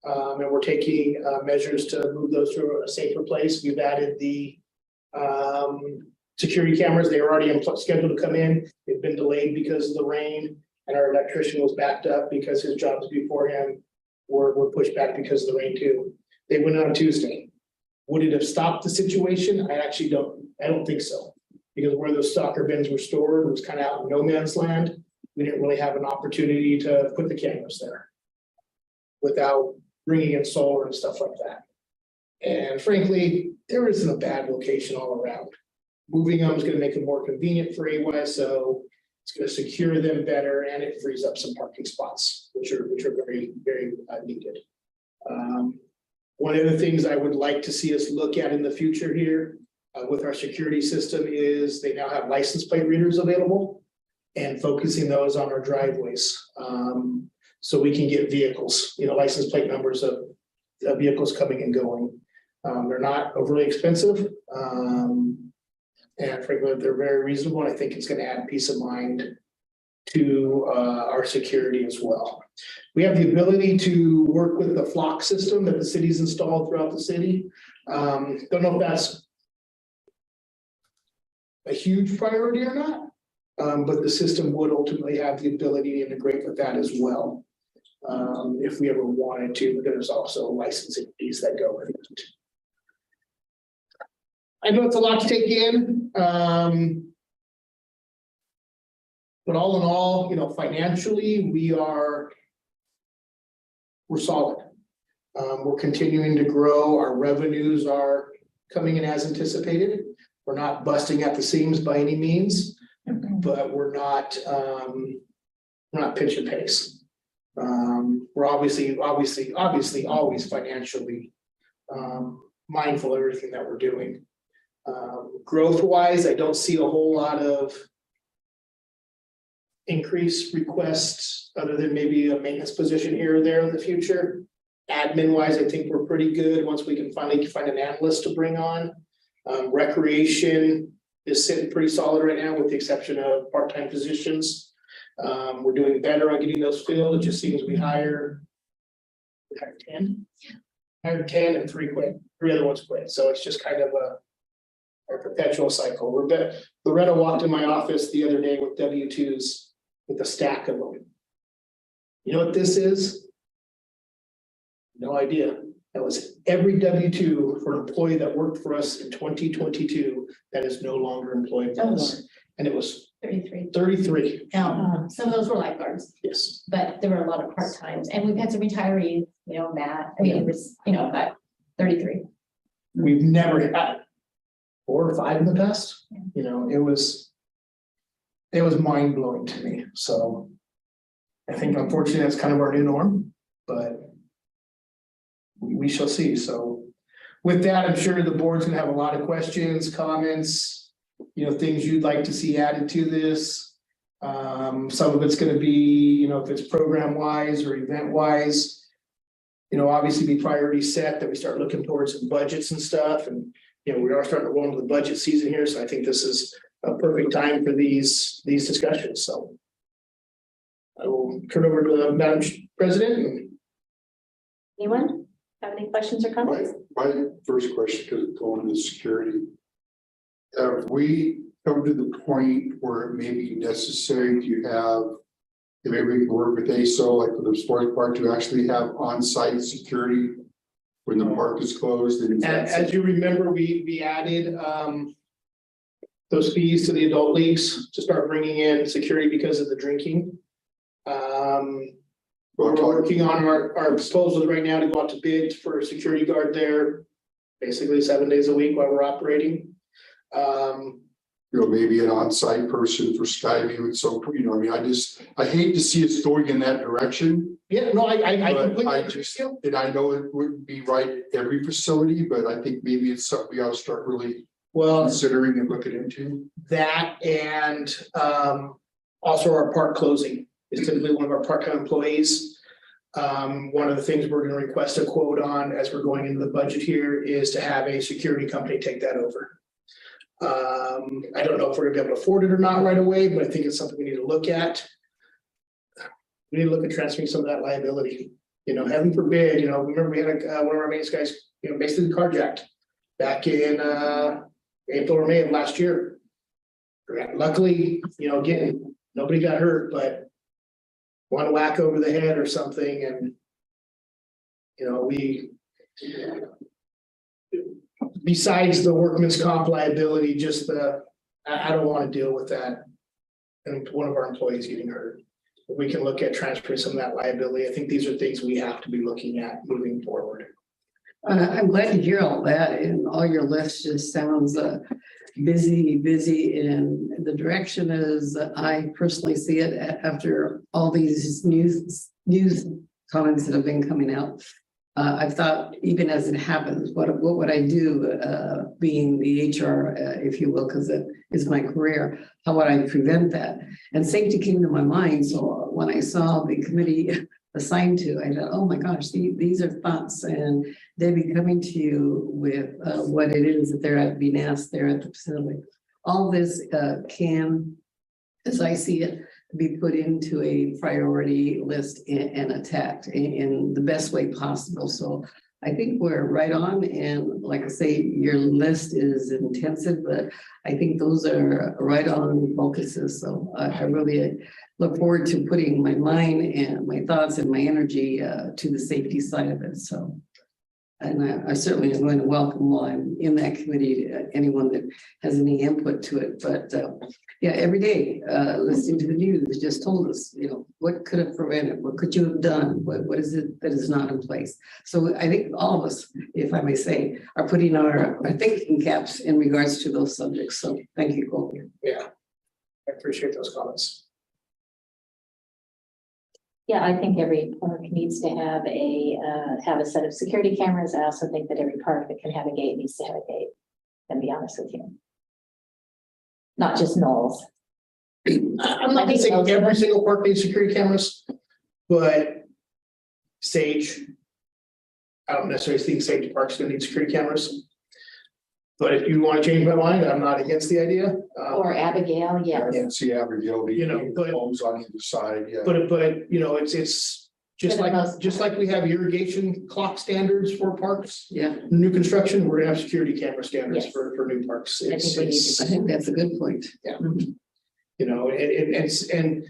And we're taking measures to move those to a safer place. We've added the security cameras. They were already scheduled to come in. They've been delayed because of the rain, and our electrician was backed up because his jobs before him were pushed back because of the rain too. They went on Tuesday. Would it have stopped the situation? I don't think so. Because where those soccer bins were stored was kind of out in no man's land. We didn't really have an opportunity to put the cameras there without bringing in solar and stuff like that. And frankly, there isn't a bad location all around. Moving them is going to make it more convenient for AYSO. It's going to secure them better, and it frees up some parking spots, which are very, very needed. One of the things I would like to see us look at in the future here with our security system is they now have license plate readers available, and focusing those on our driveways. So we can get vehicles, license plate numbers of vehicles coming and going. They're not overly expensive. And frankly, they're very reasonable. And I think it's going to add peace of mind to our security as well. We have the ability to work with the flock system that the city's installed throughout the city. Don't know if that's a huge priority or not, but the system would ultimately have the ability to integrate with that as well. If we ever wanted to, but there's also licensing fees that go with it. I know it's a lot to take in. But all in all, financially, we're solid. We're continuing to grow. Our revenues are coming in as anticipated. We're not busting at the seams by any means, but we're not pinching pace. We're obviously always financially mindful of everything that we're doing. Growth wise, I don't see a whole lot of increase requests other than maybe a maintenance position here or there in the future. Admin wise, I think we're pretty good once we can finally find an analyst to bring on. Recreation is sitting pretty solid right now with the exception of part-time positions. We're doing better on getting those filled. It just seems we hired 10 and 3 quit. 3 other ones quit. So it's just kind of a perpetual cycle. Loretta walked in my office the other day with W-2s with a stack of them. You know what this is? No idea. That was every W-2 for an employee that worked for us in 2022 that is no longer employed with us. And it was 33. Now, some of those were lifeguards, Yes. but there were a lot of part-times, and we've had some retirees, Matt, it was, but 33. We've never had 4 or 5 in the past. It was mind blowing to me. So I think unfortunately that's kind of our new norm, but we shall see. So with that, I'm sure the board's gonna have a lot of questions, comments, things you'd like to see added to this. Some of it's gonna be, if it's program wise or event wise, obviously be priority set that we start looking towards some budgets and stuff. And, we are starting to roll into the budget season here. So I think this is a perfect time for these discussions. So I will turn over to the Madam President. Anyone have any questions or comments? My first question, because going to security. Have we come to the point where it may be necessary to have, maybe we can work with ASO, like with the sports park, to actually have on-site security when the park is closed? And As you remember, we added those fees to the adult leagues to start bringing in security because of the drinking. We're working on our proposals right now to go out to bid for a security guard there, basically 7 days a week while we're operating. Maybe an on-site person for Skyview and so, I hate to see us going in that direction. Yeah, no, I But completely I understand. And I know it wouldn't be right at every facility, but I think maybe it's something we ought to start really considering and looking into. That and also our park closing is typically one of our part-time employees. One of the things we're going to request a quote on as we're going into the budget here is to have a security company take that over. I don't know if we're gonna be able to afford it or not right away, but I think it's something we need to look at. we need to look at transferring some of that liability. You know, heaven forbid, you know, remember we had one of our maintenance guys, you know, basically carjacked back in April or May of last year. Luckily, you know, again, nobody got hurt, but one whack over the head or something, and you know, besides the workman's comp liability, just I don't want to deal with that. And one of our employees getting hurt. We can look at transferring some of that liability. I think these are things we have to be looking at moving forward. I'm glad to hear all that, and all your list just sounds busy, and the direction is, I personally see it after all these news comments that have been coming out. I've thought, even as it happens, what would I do, being the HR, if you will, because it is my career, how would I prevent that? And safety came to my mind, so when I saw the committee assigned to, I thought, oh my gosh, these are thoughts, and Debbie coming to you with what it is that they're being asked there at the facility. All this can, as I see it, be put into a priority list and attacked in the best way possible. So I think we're right on, and like I say, your list is intensive, but I think those are right on focuses. So I really look forward to putting my mind and my thoughts and my energy to the safety side of it. So, and I certainly am going to welcome, while I'm in that committee, anyone that has any input to it. But yeah, every day listening to the news just told us, you know, what could have prevented, what could you have done, what is it that is not in place. So I think all of us, if I may say, are putting our thinking caps in regards to those subjects. So thank you, Colby. Yeah, I appreciate those comments. Yeah, I think every park needs to have a set of security cameras. I also think that every park that can have a gate needs to have a gate. And be honest with you. Not just Knowles. I'm not gonna say every single park needs security cameras, but Sage. I don't necessarily think Sage Park's gonna need security cameras. But if you want to change my mind, I'm not against the idea. Or Abigail, yes. And see Abigail, You know, but- homes on either side, yeah. But you know, it's just For the most like, just like we have irrigation clock standards for parks, Yeah, new construction, we're gonna have security camera standards Yes. for new parks. I think we need to- I think that's a good point. You know, and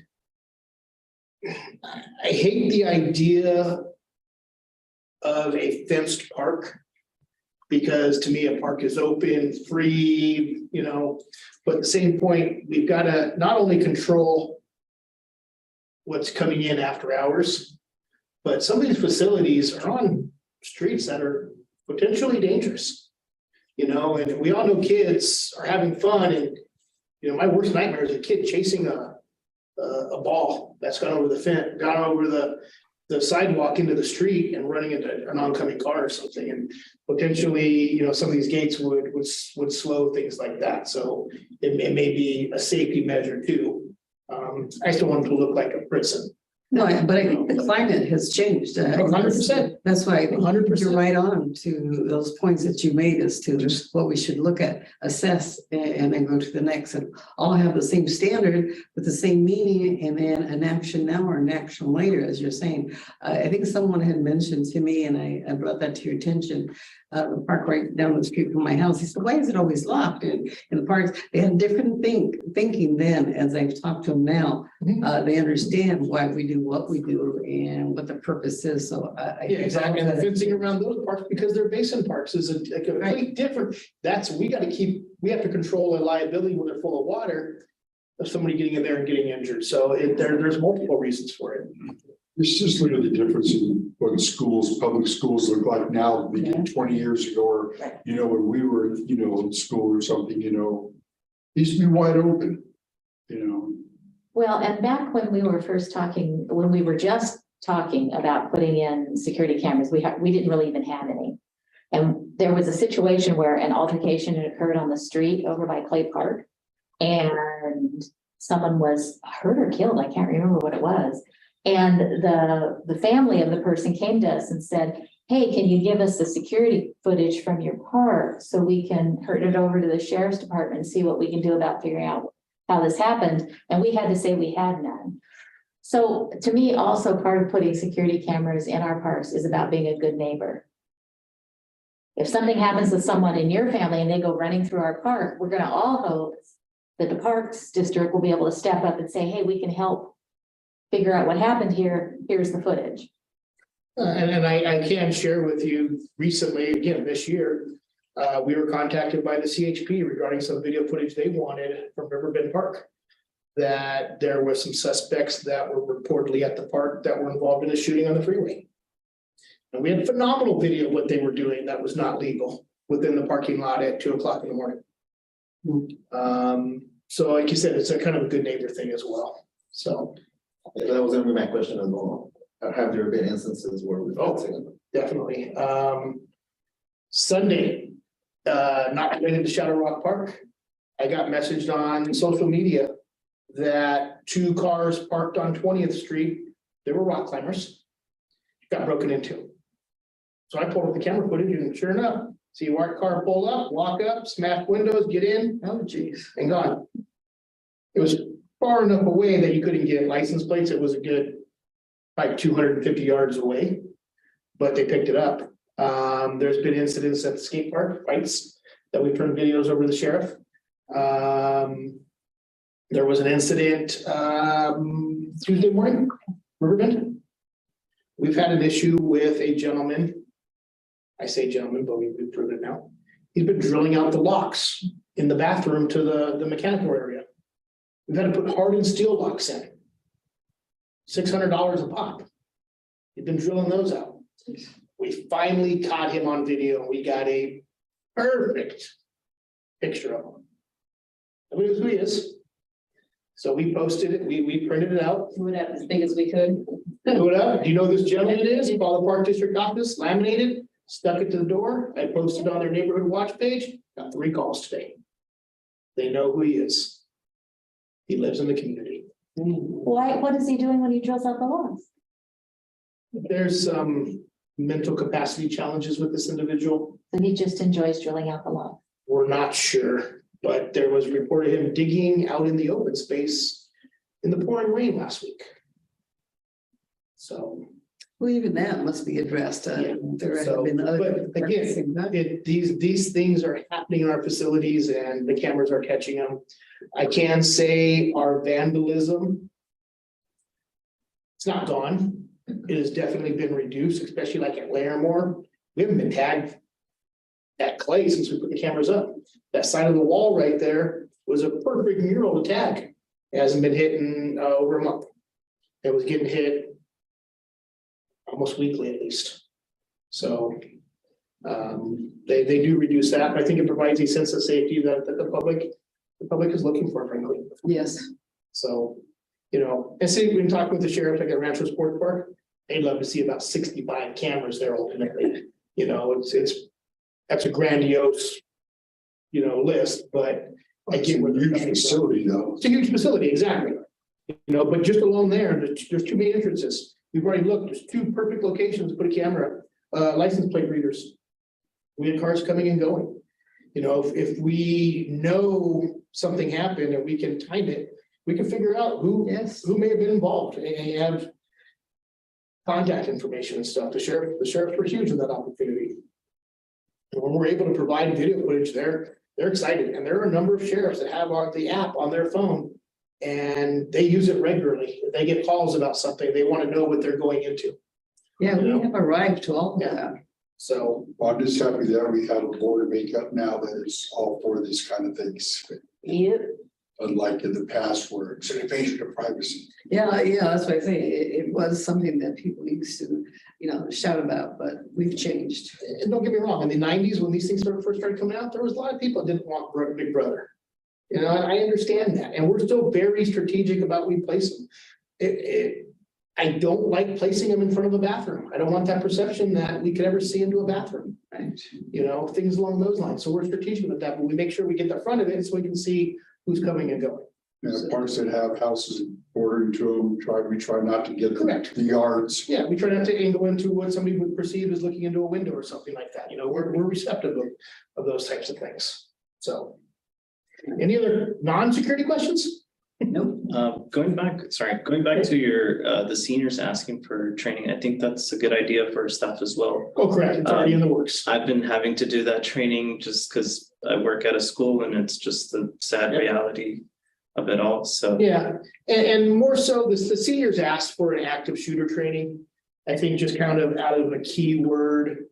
I hate the idea of a fenced park. Because to me, a park is open, free, you know, but at the same point, we've got to not only control what's coming in after hours, but some of these facilities are on streets that are potentially dangerous. You know, and we all know kids are having fun, and you know, my worst nightmare is a kid chasing a ball that's gone over the fence, gone over the sidewalk into the street and running into an oncoming car or something. And potentially, you know, some of these gates would slow things like that. So it may be a safety measure too. I still want it to look like a prison. No, but I think the climate has changed. 100%. That's why I think 100%. you're right on to those points that you made as to what we should look at, assess, and then go to the next. And all have the same standard with the same meaning, and then an action now or an action later, as you're saying. I think someone had mentioned to me, and I brought that to your attention, the park right down the street from my house. He said, why is it always locked? And in the parks, they had different thinking then. As I've talked to them now, they understand why we do what we do and what the purpose is. So Yeah, exactly. And the fencing around those parks, because they're basin parks, is a complete different, we have to control a liability when they're full of water of somebody getting in there and getting injured. So there's multiple reasons for it. Let's just look at the difference in what schools, public schools look like now, than 20 years ago, or, you know, when we were, you know, in school or something, you know, used to be wide open, you know. Well, and back when we were first talking, when we were just talking about putting in security cameras, we didn't really even have any. And there was a situation where an altercation had occurred on the street over by Clay Park. And someone was hurt or killed. I can't remember what it was. And the family of the person came to us and said, hey, can you give us the security footage from your park so we can turn it over to the sheriff's department and see what we can do about figuring out how this happened? And we had to say we had none. So to me, also part of putting security cameras in our parks is about being a good neighbor. If something happens to someone in your family and they go running through our park, we're gonna all hope that the Parks District will be able to step up and say, hey, we can help figure out what happened here. Here's the footage. And I can share with you recently, again, this year, we were contacted by the CHP regarding some video footage they wanted from Riverbend Park. That there were some suspects that were reportedly at the park that were involved in a shooting on the freeway. And we had phenomenal video of what they were doing that was not legal within the parking lot at 2 o'clock in the morning. So like you said, it's a kind of a good neighbor thing as well. So That was gonna be my question as well. Have there been instances where we've? definitely. Sunday, not related to Shadow Rock Park. I got messaged on social media that 2 cars parked on 20th Street, they were rock climbers, got broken into. So I pulled up the camera footage and sure enough, see a white car pull up, walk up, smash windows, get in, Oh, geez. and gone. It was far enough away that you couldn't get license plates. It was a good, like 250 yards away, but they picked it up. There's been incidents at the skate park, fights that we turned videos over to the sheriff. There was an incident, Tuesday morning, Riverbend. We've had an issue with a gentleman. I say gentleman, but we've proven it now. He's been drilling out the locks in the bathroom to the mechanical area. We've had to put hardened steel locks in. $600 a pop. He's been drilling those out. We finally caught him on video. We got a perfect picture of him. Nobody knows who he is. So we posted it, we printed it out. Do it up as big as we could. Put it up. Do you know who this gentleman is? Call the Park District office, laminated, stuck it to the door. I posted on their neighborhood watch page, got 3 calls today. They know who he is. He lives in the community. Why, what is he doing when he drills out the logs? There's some mental capacity challenges with this individual. So he just enjoys drilling out the logs. We're not sure, but there was a report of him digging out in the open space in the pouring rain last week. So. Well, even that must be addressed. Yeah. There So, have been other. but again, these things are happening in our facilities and the cameras are catching them. I can say our vandalism. It's not gone. It has definitely been reduced, especially like at Larimore. We haven't been tagged at Clay since we put the cameras up. That side of the wall right there was a perfect mural to tag. It hasn't been hit in over a month. It was getting hit almost weekly at least. So they do reduce that, but I think it provides a sense of safety that the public is looking for, frankly. Yes. So, you know, and see, we've been talking with the sheriff like at Rancho Sport Park. They'd love to see about 65 cameras there ultimately. You know, that's a grandiose, you know, list, but I get where they're Huge coming from. facility though. It's a huge facility, exactly. You know, but just alone there, there's 2 main entrances. We've already looked, there's 2 perfect locations to put a camera, license plate readers. We had cars coming and going. You know, if we know something happened and we can time it, we can figure out who may have been involved and have contact information and stuff. The sheriffs were huge in that opportunity. And when we're able to provide video footage, they're excited. And there are a number of sheriffs that have the app on their phone and they use it regularly. If they get calls about something, they want to know what they're going into. Yeah, we have arrived to all of Yeah. that. So, Well, I'm just happy that we have a board makeup now that is all for these kind of things. Unlike in the past where it's an invasion of privacy. Yeah, that's what I say. It was something that people used to, you know, shout about, but we've changed. and don't get me wrong, in the 90s, when these things first started coming out, there was a lot of people that didn't want Big Brother. You know, I understand that, and we're still very strategic about where we place them. I don't like placing them in front of a bathroom. I don't want that perception that we could ever see into a bathroom. Right. You know, things along those lines. So we're strategic with that, but we make sure we get the front of it so we can see who's coming and going. And the parks that have houses bordering to them, we try not to get Correct. the yards. Yeah, we try not to angle into what somebody would perceive as looking into a window or something like that. You know, we're receptive of those types of things. So any other non-security questions? Nope. Going back to your, the seniors asking for training, I think that's a good idea for staff as well. Oh, correct. It's already in the works. I've been having to do that training just because I work at a school and it's just the sad Yeah. reality of it all, so. Yeah, and more so, the seniors asked for an active shooter training. I think just kind of out of a keyword.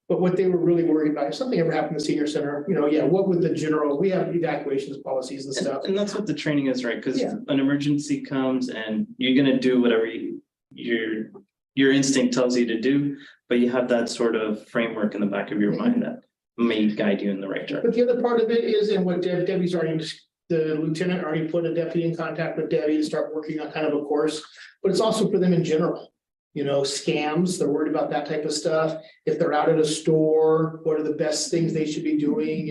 But what they were really worried about, if something ever happened to the senior center, what would the general, we have evacuations policies and stuff. And that's what the training is, right? Because Yeah. an emergency comes and you're gonna do whatever your instinct tells you to do, but you have that sort of framework in the back of your mind that may guide you in the right direction. But the other part of it is, and what Debbie's already, the lieutenant already put a deputy in contact with Debbie to start working on kind of a course, but it's also for them in general. Scams, they're worried about that type of stuff. If they're out at a store, what are the best things they should be doing,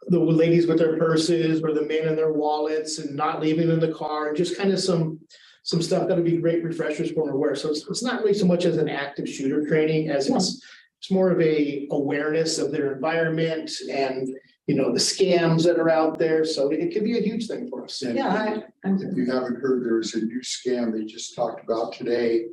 the ladies with their purses or the men in their wallets and not leaving in the car, and just kind of some stuff that'll be great refreshers for them to wear. So it's not really so much as an active shooter training as it's more of a awareness of their environment and, the scams that are out there. So it could be a huge thing for us. And if you haven't heard, there's a new scam they just talked about today.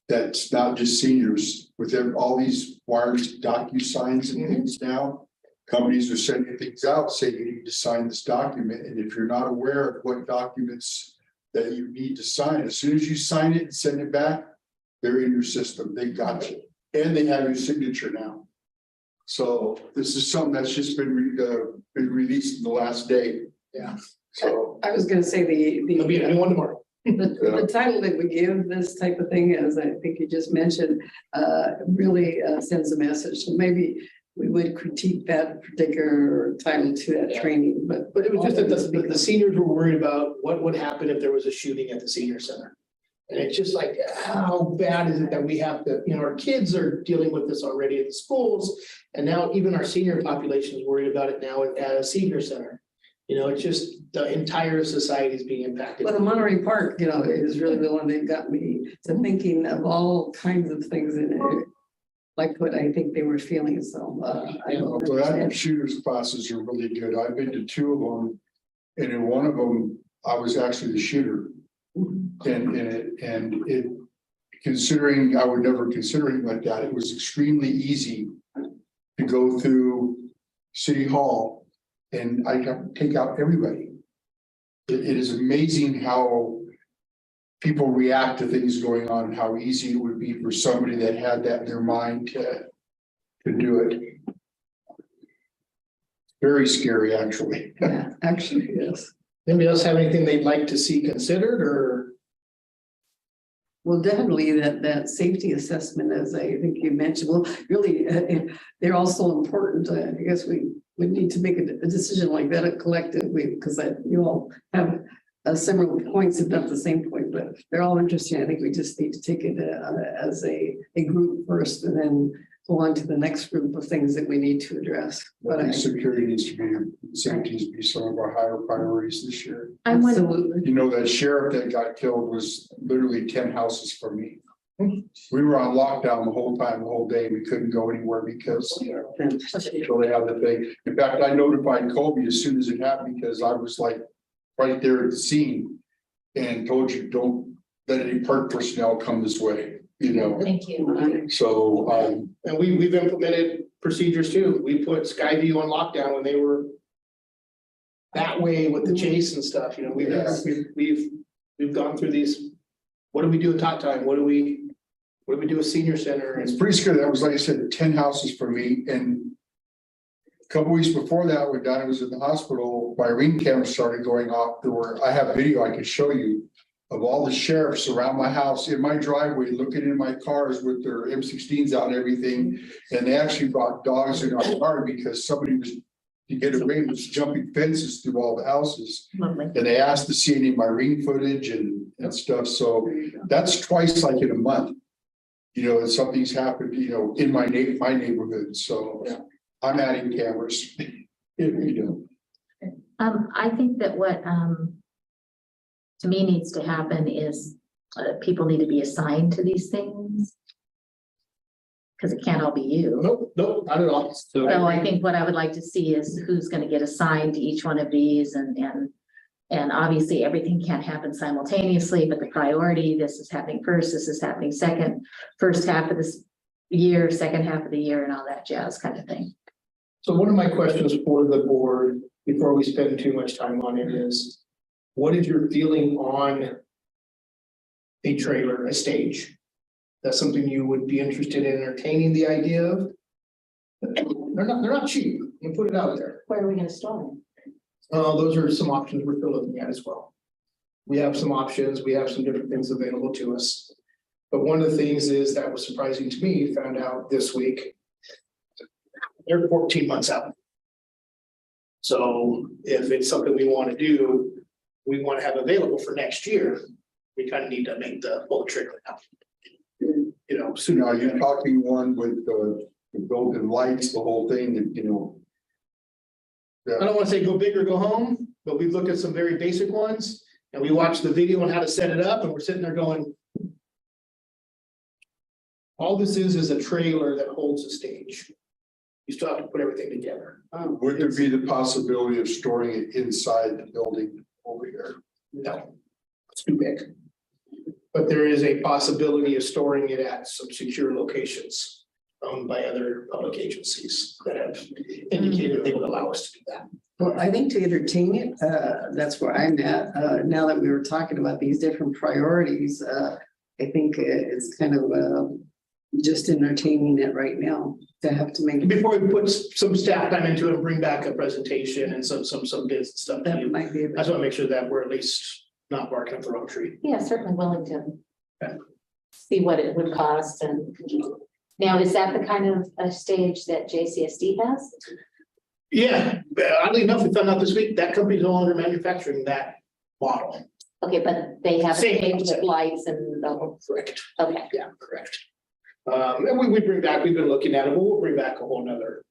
That's not just seniors, with all these wireless DocuSigns and things now. Companies are sending things out saying you need to sign this document, and if you're not aware of what documents that you need to sign, as soon as you sign it and send it back, they're in your system, they got you, and they have your signature now. So this is something that's just been released in the last day. Yeah. So I was gonna say There'll be a new one tomorrow. the title that we give this type of thing, as I think you just mentioned, really sends a message. So maybe we would critique that particular title to that training, but. But it was just that the seniors were worried about what would happen if there was a shooting at the senior center. And it's just like, how bad is it that we have to, our kids are dealing with this already in the schools. And now even our senior population is worried about it now at a senior center. It's just the entire society is being impacted. Well, the Monterey Park, is really the one that got me to thinking of all kinds of things in it. Like what I think they were feeling, so. I don't so active understand. shooters classes are really good. I've been to 2 of them. And in one of them, I was actually the shooter. And it, considering I would never consider it like that, it was extremely easy to go through City Hall and I got to take out everybody. It is amazing how people react to things going on and how easy it would be for somebody that had that in their mind to do it. Very scary, actually. Yeah, actually, yes. Anybody else have anything they'd like to see considered or? Well, definitely that safety assessment, as I think you mentioned, well, really, they're also important. I guess we would need to make a decision like that collectively, because you all have several points, if not the same point, but they're all interesting. I think we just need to take it as a group first, and then go on to the next group of things that we need to address. I think security needs to be, safety needs to be some of our higher priorities this year. I'm wondering, Absolutely. That sheriff that got killed was literally 10 houses from me. We were on lockdown the whole time, the whole day. We couldn't go anywhere because, until they had the thing. In fact, I notified Colby as soon as it happened because I was like right there at the scene and told you, don't let any park personnel come this way, thank you. So, And we've implemented procedures too. We put Skyview on lockdown when they were that way with the chase and stuff, we've gone through these. What do we do at Tot Time? What do we do at Senior Center? it's pretty scary. That was, like I said, 10 houses for me. And a couple weeks before that, when Donnie was in the hospital, my ring camera started going off. I have video I can show you of all the sheriffs around my house in my driveway, looking in my cars with their M16s out and everything. And they actually brought dogs in our car because somebody was, to get a ring, was jumping fences through all the houses. Lovely. And they asked to see any of my ring footage and stuff. So that's twice like in a month. And something's happened, in my neighborhood. So I'm adding cameras. I think that what, to me needs to happen is people need to be assigned to these things. Because it can't all be you. Nope, not at all. So I think what I would like to see is who's going to get assigned to each one of these and And obviously, everything can't happen simultaneously, but the priority, this is happening first, this is happening second, first half of this year, second half of the year, and all that jazz kind of thing. So one of my questions for the board, before we spend too much time on it, is what is your feeling on a trailer, a stage? That's something you would be interested in entertaining the idea of? They're not cheap. You put it out there. Where are we gonna store them? Those are some options we're still looking at as well. We have some options, we have some different things available to us. But one of the things is that was surprising to me, found out this week. They're 14 months out. So if it's something we want to do, we want to have available for next year, we kind of need to make the full trigger now. You know, So sooner. now you're talking one with the built-in lights, the whole thing, that, you know. I don't want to say go big or go home, but we've looked at some very basic ones and we watched the video on how to set it up and we're sitting there going. All this is a trailer that holds a stage. You still have to put everything together. Would there be the possibility of storing it inside the building over here? No, it's too big. But there is a possibility of storing it at some secure locations owned by other public agencies that have indicated they would allow us to do that. Well, I think to entertain it, that's where I'm at. Now that we were talking about these different priorities, I think it's kind of just entertaining it right now to have to make. Before we put some staff time into it and bring back a presentation and some bids and stuff. to That you, might be. I just want to make sure that we're at least not barking up the wrong tree. Yeah, certainly willing to. Okay. See what it would cost and. Now, is that the kind of a stage that JCSD has? Yeah, oddly enough, we found out this week that company's no longer manufacturing that model. Okay, but they have a Same stage with concept. lights and, Correct. okay. Yeah, correct. And we bring back, we've been looking at it, but we'll bring back a whole nother.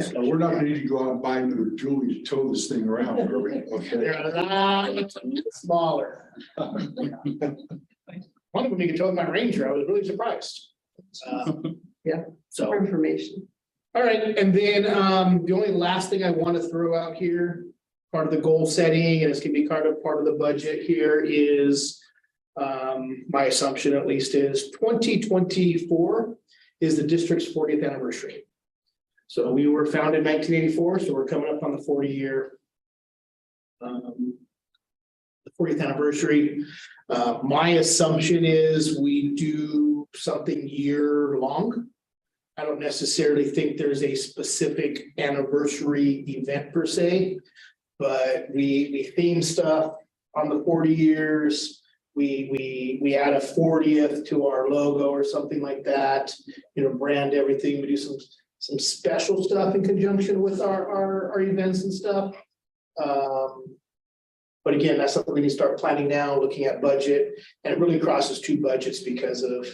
So we're not gonna need to go out and buy another Julie to tow this thing around, are we? Okay. They're a lot smaller. One of them you could tow in my Ranger, I was really surprised. Yeah. So. For information. All right, and then the only last thing I want to throw out here, part of the goal setting, and it's gonna be part of the budget here is. My assumption at least is 2024 is the district's 40th anniversary. So we were founded in 1984, so we're coming up on the 40-year. The 40th anniversary. My assumption is we do something year long. I don't necessarily think there's a specific anniversary event per se, but we theme stuff on the 40 years. We add a 40th to our logo or something like that, you know, brand everything. We do some special stuff in conjunction with our events and stuff. But again, that's something we need to start planning now, looking at budget, and it really crosses two budgets because of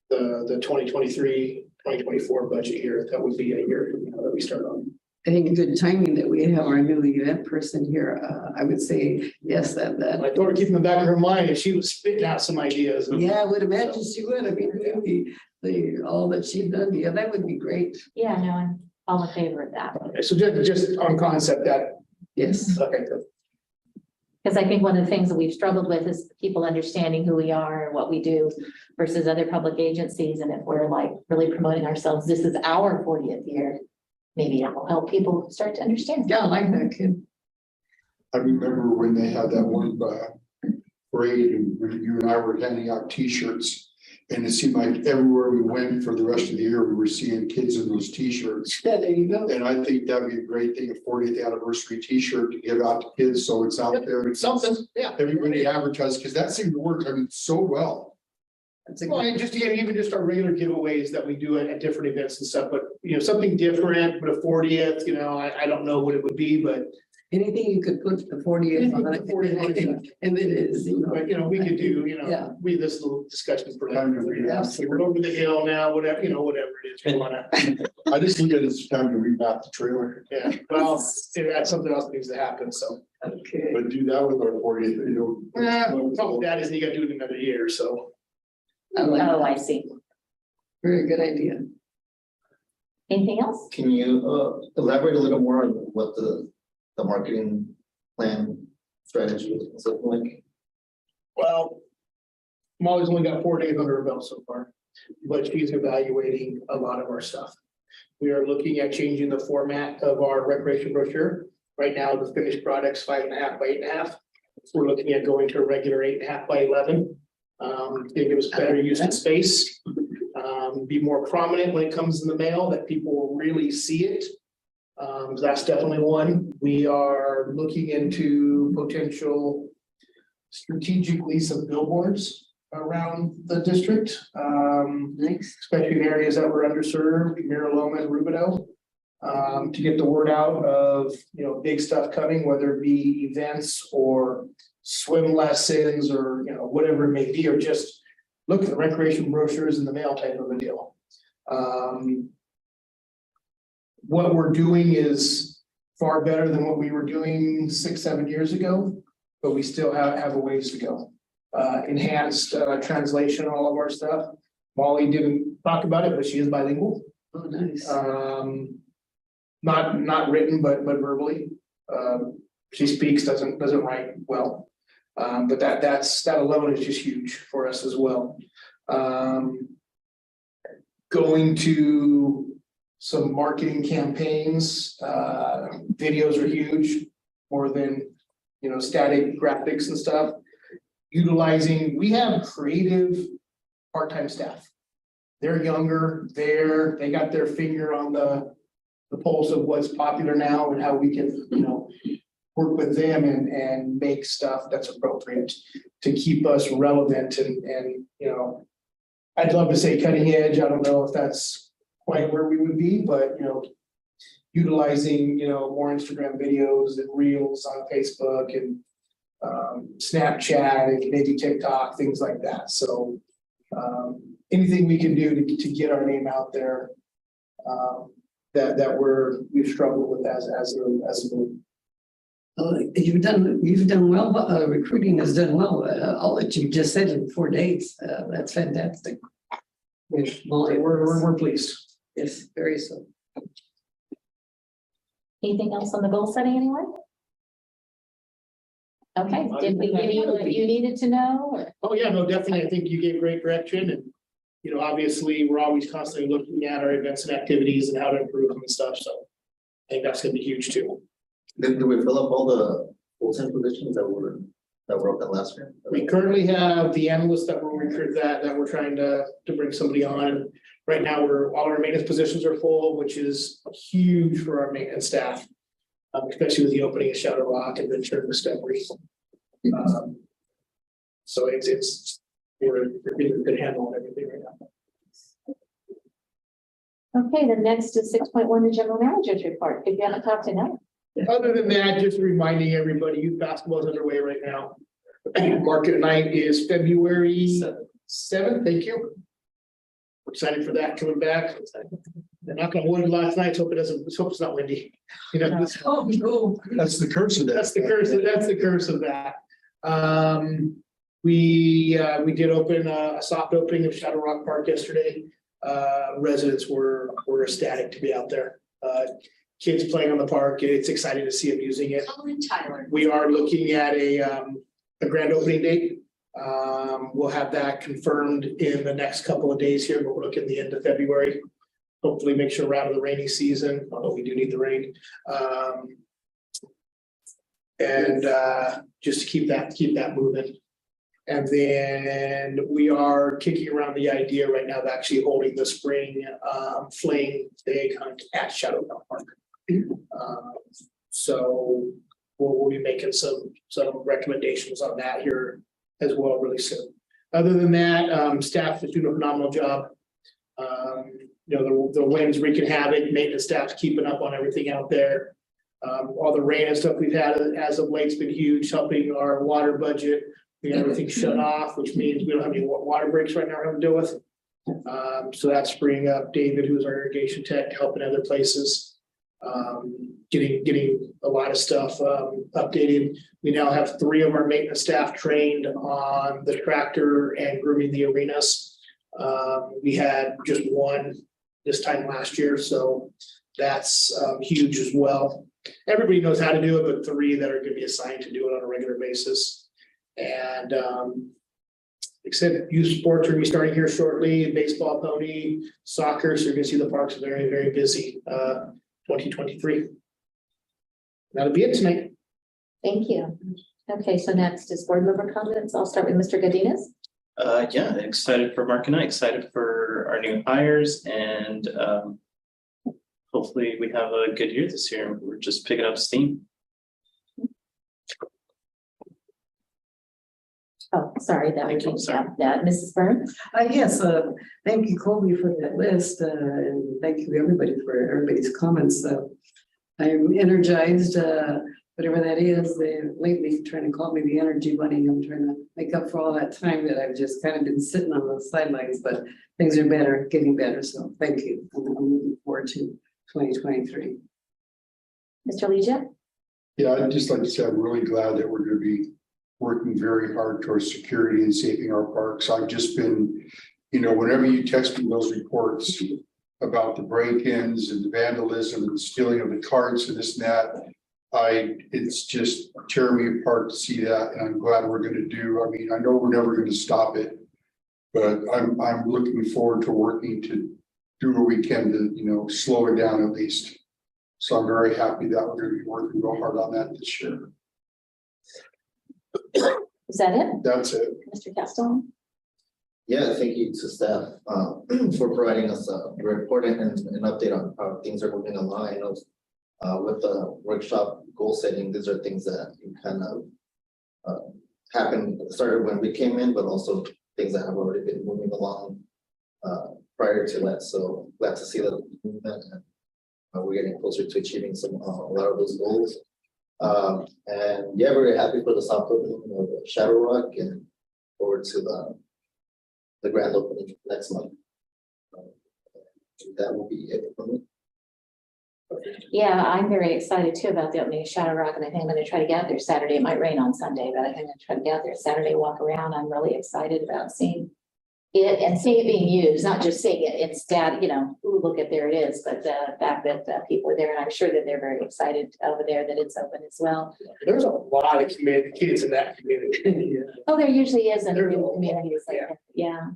the 2023-2024 budget year. That would be a year, you know, that we start on. I think good timing that we have our new event person here. I would say, yes, that. I told her, keep in the back of her mind, and she was spitting out some ideas. Yeah, I would imagine she would. I mean, all that she'd done, yeah, that would be great. Yeah, no, I'm all in favor of that. Okay, so just on concept that, Yes. okay, good. Because I think one of the things that we've struggled with is people understanding who we are and what we do versus other public agencies. And if we're like really promoting ourselves, this is our 40th year. Maybe it will help people start to understand. Yeah, I like that kid. I remember when they had that one parade and you and I were handing out T-shirts. And it seemed like everywhere we went for the rest of the year, we were seeing kids in those T-shirts. Yeah, there you go. And I think that'd be a great thing, a 40th anniversary T-shirt to give out to kids, so it's out there. It's Something, yeah. everybody advertised, because that seemed to work, I mean, so well. That's a Well, good. and just, yeah, even just our regular giveaways that we do at different events and stuff, but, you know, something different, but a 40th, you know, I don't know what it would be, but. Anything you could put the 40th on it. 40th. And it is, you know. But, you know, we could do, you Yeah. know, this little discussion for that. Absolutely. We're over the hill now, whatever, you know, whatever it is, we wanna, I just look at it as time to remap the trailer, yeah, well, that's something else that needs to happen, so. Okay. but do that with our 40th, you know. Problem with that is you gotta do it another year, so. I like Oh, that. I see. Very good idea. Anything else? Can you elaborate a little more on what the marketing plan strategy is looking like? Well, Molly's only got 4 days under her belt so far, but she's evaluating a lot of our stuff. We are looking at changing the format of our recreation brochure. Right now, the finished product's 5.5 by 8.5. We're looking at going to a regular 8.5 by 11. They give us better use of space. Be more prominent when it comes in the mail, that people will really see it. That's definitely one. We are looking into potential strategic lease of billboards around the district. Especially in areas that were underserved, Miraloma and Rubidoux. To get the word out of, big stuff coming, whether it be events or swim lessons or, whatever it may be, or just look at the recreation brochures in the mail type of a deal. What we're doing is far better than what we were doing 6-7 years ago, but we still have a ways to go. Enhanced translation, all of our stuff. Molly didn't talk about it, but she is bilingual. Oh, nice. Not written, but verbally. She speaks, doesn't write well. But that alone is just huge for us as well. Going to some marketing campaigns, videos are huge, more than, static graphics and stuff. We have creative part-time staff. They're younger, they got their finger on the pulse of what's popular now and how we can, work with them and make stuff that's appropriate to keep us relevant and, I'd love to say cutting edge. I don't know if that's quite where we would be, but, utilizing, more Instagram videos and reels on Facebook and Snapchat and maybe TikTok, things like that. So anything we can do to get our name out there that we've struggled with as a group. You've done well. Recruiting has done well. All that you just said in 4 days. That's fantastic. We're pleased. Yes, very so. Anything else on the goal setting, anyone? Okay, did we give you what you needed to know? Or- Oh, yeah, no, definitely. I think you gave great direction and, obviously, we're always constantly looking at our events and activities and how to improve them and stuff. So I think that's gonna be huge too. Did we fill up all the full-time positions that were open last year? We currently have the analysts that will recruit that we're trying to bring somebody on. And right now, all our maintenance positions are full, which is huge for our maintenance staff. Especially with the opening of Shadow Rock and Venture and Discovery. So we're getting a good handle on everything right now. Okay, the next is 6.1, the general manager's report. If you haven't talked to now. Other than that, just reminding everybody, youth basketball is underway right now. Market night is February 7th. Thank you. We're excited for that coming back. They're not gonna wood last night. Hope it's not windy. Oh, no. That's the curse of that. That's the curse of that. We did open a soft opening of Shadow Rock Park yesterday. Residents were ecstatic to be out there. Kids playing on the park. It's exciting to see them using it. We are looking at a grand opening date. We'll have that confirmed in the next couple of days here, but we're looking at the end of February. Hopefully make sure we're out of the rainy season, although we do need the rain. Just to keep that moving. And then we are kicking around the idea right now of actually holding the spring fling egg hunt at Shadow Rock Park. So we'll be making some recommendations on that here as well really soon. Other than that, staff is doing a phenomenal job. The wind's wreaking havoc, maintenance staff's keeping up on everything out there. All the rain and stuff we've had as of late's been huge, helping our water budget. We got everything shut off, which means we don't have any water breaks right now we're having to deal with. So that's freeing up David, who's our irrigation tech, helping other places. Getting a lot of stuff updated. We now have 3 of our maintenance staff trained on the tractor and grooming the arenas. We had just 1 this time last year, so that's huge as well. everybody knows how to do it, but 3 that are gonna be assigned to do it on a regular basis. And, except youth sports are gonna be starting here shortly, baseball, pony, soccer, so you're gonna see the parks are very, very busy, 2023. That'll be it tonight. Thank you. Okay, so next is board member comments. I'll start with Mr. Godinez. Yeah, excited for Mark and I, excited for our new hires and hopefully we have a good year this year. We're just picking up steam. Oh, sorry, that Thank you, was, sorry. Mrs. Burns. Yes, thank you, Colby, for that list, and thank you, everybody, for everybody's comments. I'm energized, whatever that is, they lately trying to call me the energy bunny. I'm trying to make up for all that time that I've just kind of been sitting on the sidelines, but things are better, getting better, so thank you. I'm looking forward to 2023. Mr. Leggett. Yeah, I'd just like to say, I'm really glad that we're gonna be working very hard towards security and saving our parks. I've just been, whenever you text me those reports about the break-ins and the vandalism and stealing of the carts and this and that, it's just tearing me apart to see that, and I'm glad we're gonna do. I mean, I know we're never gonna stop it, but I'm looking forward to working to do what we can to, slow it down at least. So I'm very happy that we're gonna be working real hard on that this year. Is that it? That's it. Mr. Castello? Yeah, thank you to staff for providing us a report and an update on how things are moving along. I know with the workshop goal setting, these are things that kind of started when we came in, but also things that have already been moving along prior to that. So glad to see the movement and we're getting closer to achieving a lot of those goals. And yeah, very happy for the soft opening of Shadow Rock and forward to the grand opening next month. That will be it for me. Yeah, I'm very excited too about the opening of Shadow Rock, and I think I'm gonna try to get out there Saturday. It might rain on Sunday, but I think I'm gonna try to get out there Saturday, walk around. I'm really excited about seeing it and seeing it being used, not just seeing it instead, ooh, look at, there it is, but the fact that people are there, and I'm sure that they're very excited over there that it's open as well. There's a lot of kids in that community. Oh, there usually is in There's a new lot, communities like that, yeah.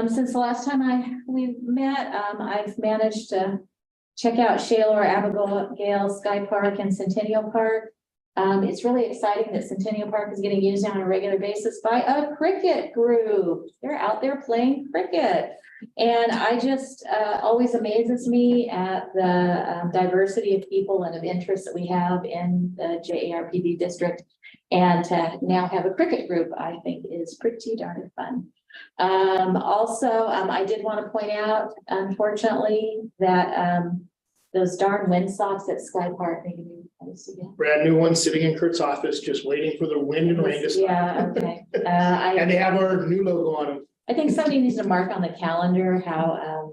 Since the last time we met, I've managed to check out Shaler, Abigail, Sky Park, and Centennial Park. It's really exciting that Centennial Park is getting used on a regular basis by a cricket group. They're out there playing cricket. And I just, always amazes me at the diversity of people and of interest that we have in the JARPD district. And to now have a cricket group, I think is pretty darn fun. Also, I did want to point out, unfortunately, that those darn windsocks at Sky Park. Brand new one sitting in Kurt's office, just waiting for the wind and rain to stop. Yeah, okay. And they have our new logo on them. I think somebody needs to mark on the calendar how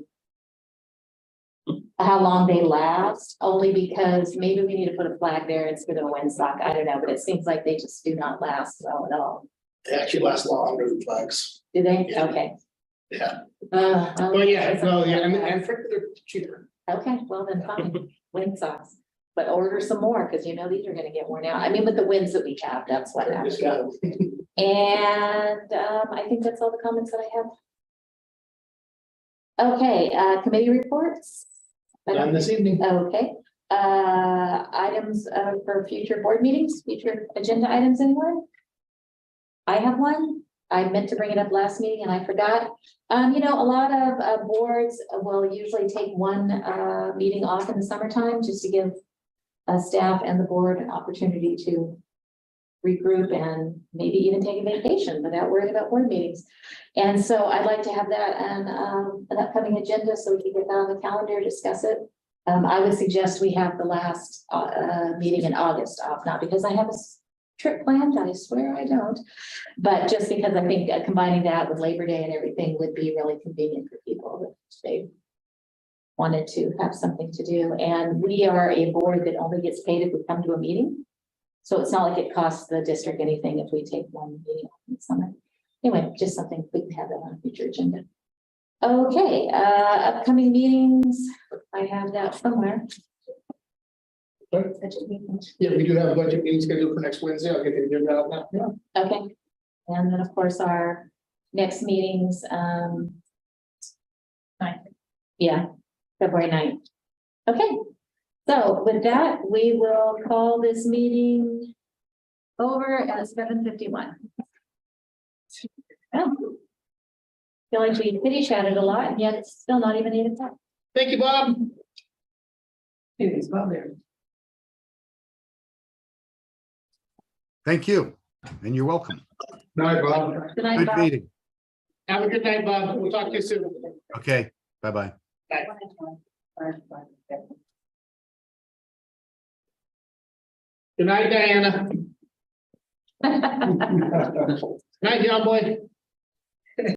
long they last, only because maybe we need to put a flag there instead of a windsock. I don't know, but it seems like they just do not last well at all. They actually last longer than flags. Do they? Yeah. Okay. Yeah. Well, Well, yeah, no, yeah, and frankly, they're cheaper. okay, well then fine, windsocks, but order some more, because these are gonna get worn out. I mean, with the winds that we have, that's what happens. Just got 'em. And I think that's all the comments that I have. Okay, committee reports. Done this evening. Okay, items for future board meetings, future agenda items, anyone? I have one. I meant to bring it up last meeting and I forgot. A lot of boards will usually take one meeting off in the summertime just to give staff and the board an opportunity to regroup and maybe even take a vacation without worrying about board meetings. And so I'd like to have that on an upcoming agenda so we can get that on the calendar, discuss it. I would suggest we have the last meeting in August off, not because I have a trip planned, I swear I don't, but just because I think combining that with Labor Day and everything would be really convenient for people if they wanted to have something to do. And we are a board that only gets paid if we come to a meeting. So it's not like it costs the district anything if we take one meeting in the summer. Anyway, just something we can have that on a future agenda. Okay, upcoming meetings, I have that somewhere. Budget meeting. Yeah, we do have a budget meeting scheduled for next Wednesday. I'll get the agenda out now. Yeah. Okay. And then, of course, our next meetings, yeah, February 9th. Okay, so with that, we will call this meeting over at 7:51. Well, feel like we pity chatted a lot, and yet it's still not even 8 o'clock. Thank you, Bob. It is well there. Thank you, and you're welcome. Night, Bob. Good night, Good Bob. meeting. Have a good night, Bob. We'll talk to you soon. Okay, bye-bye. Bye. Good night, Diana. Night, John Boy.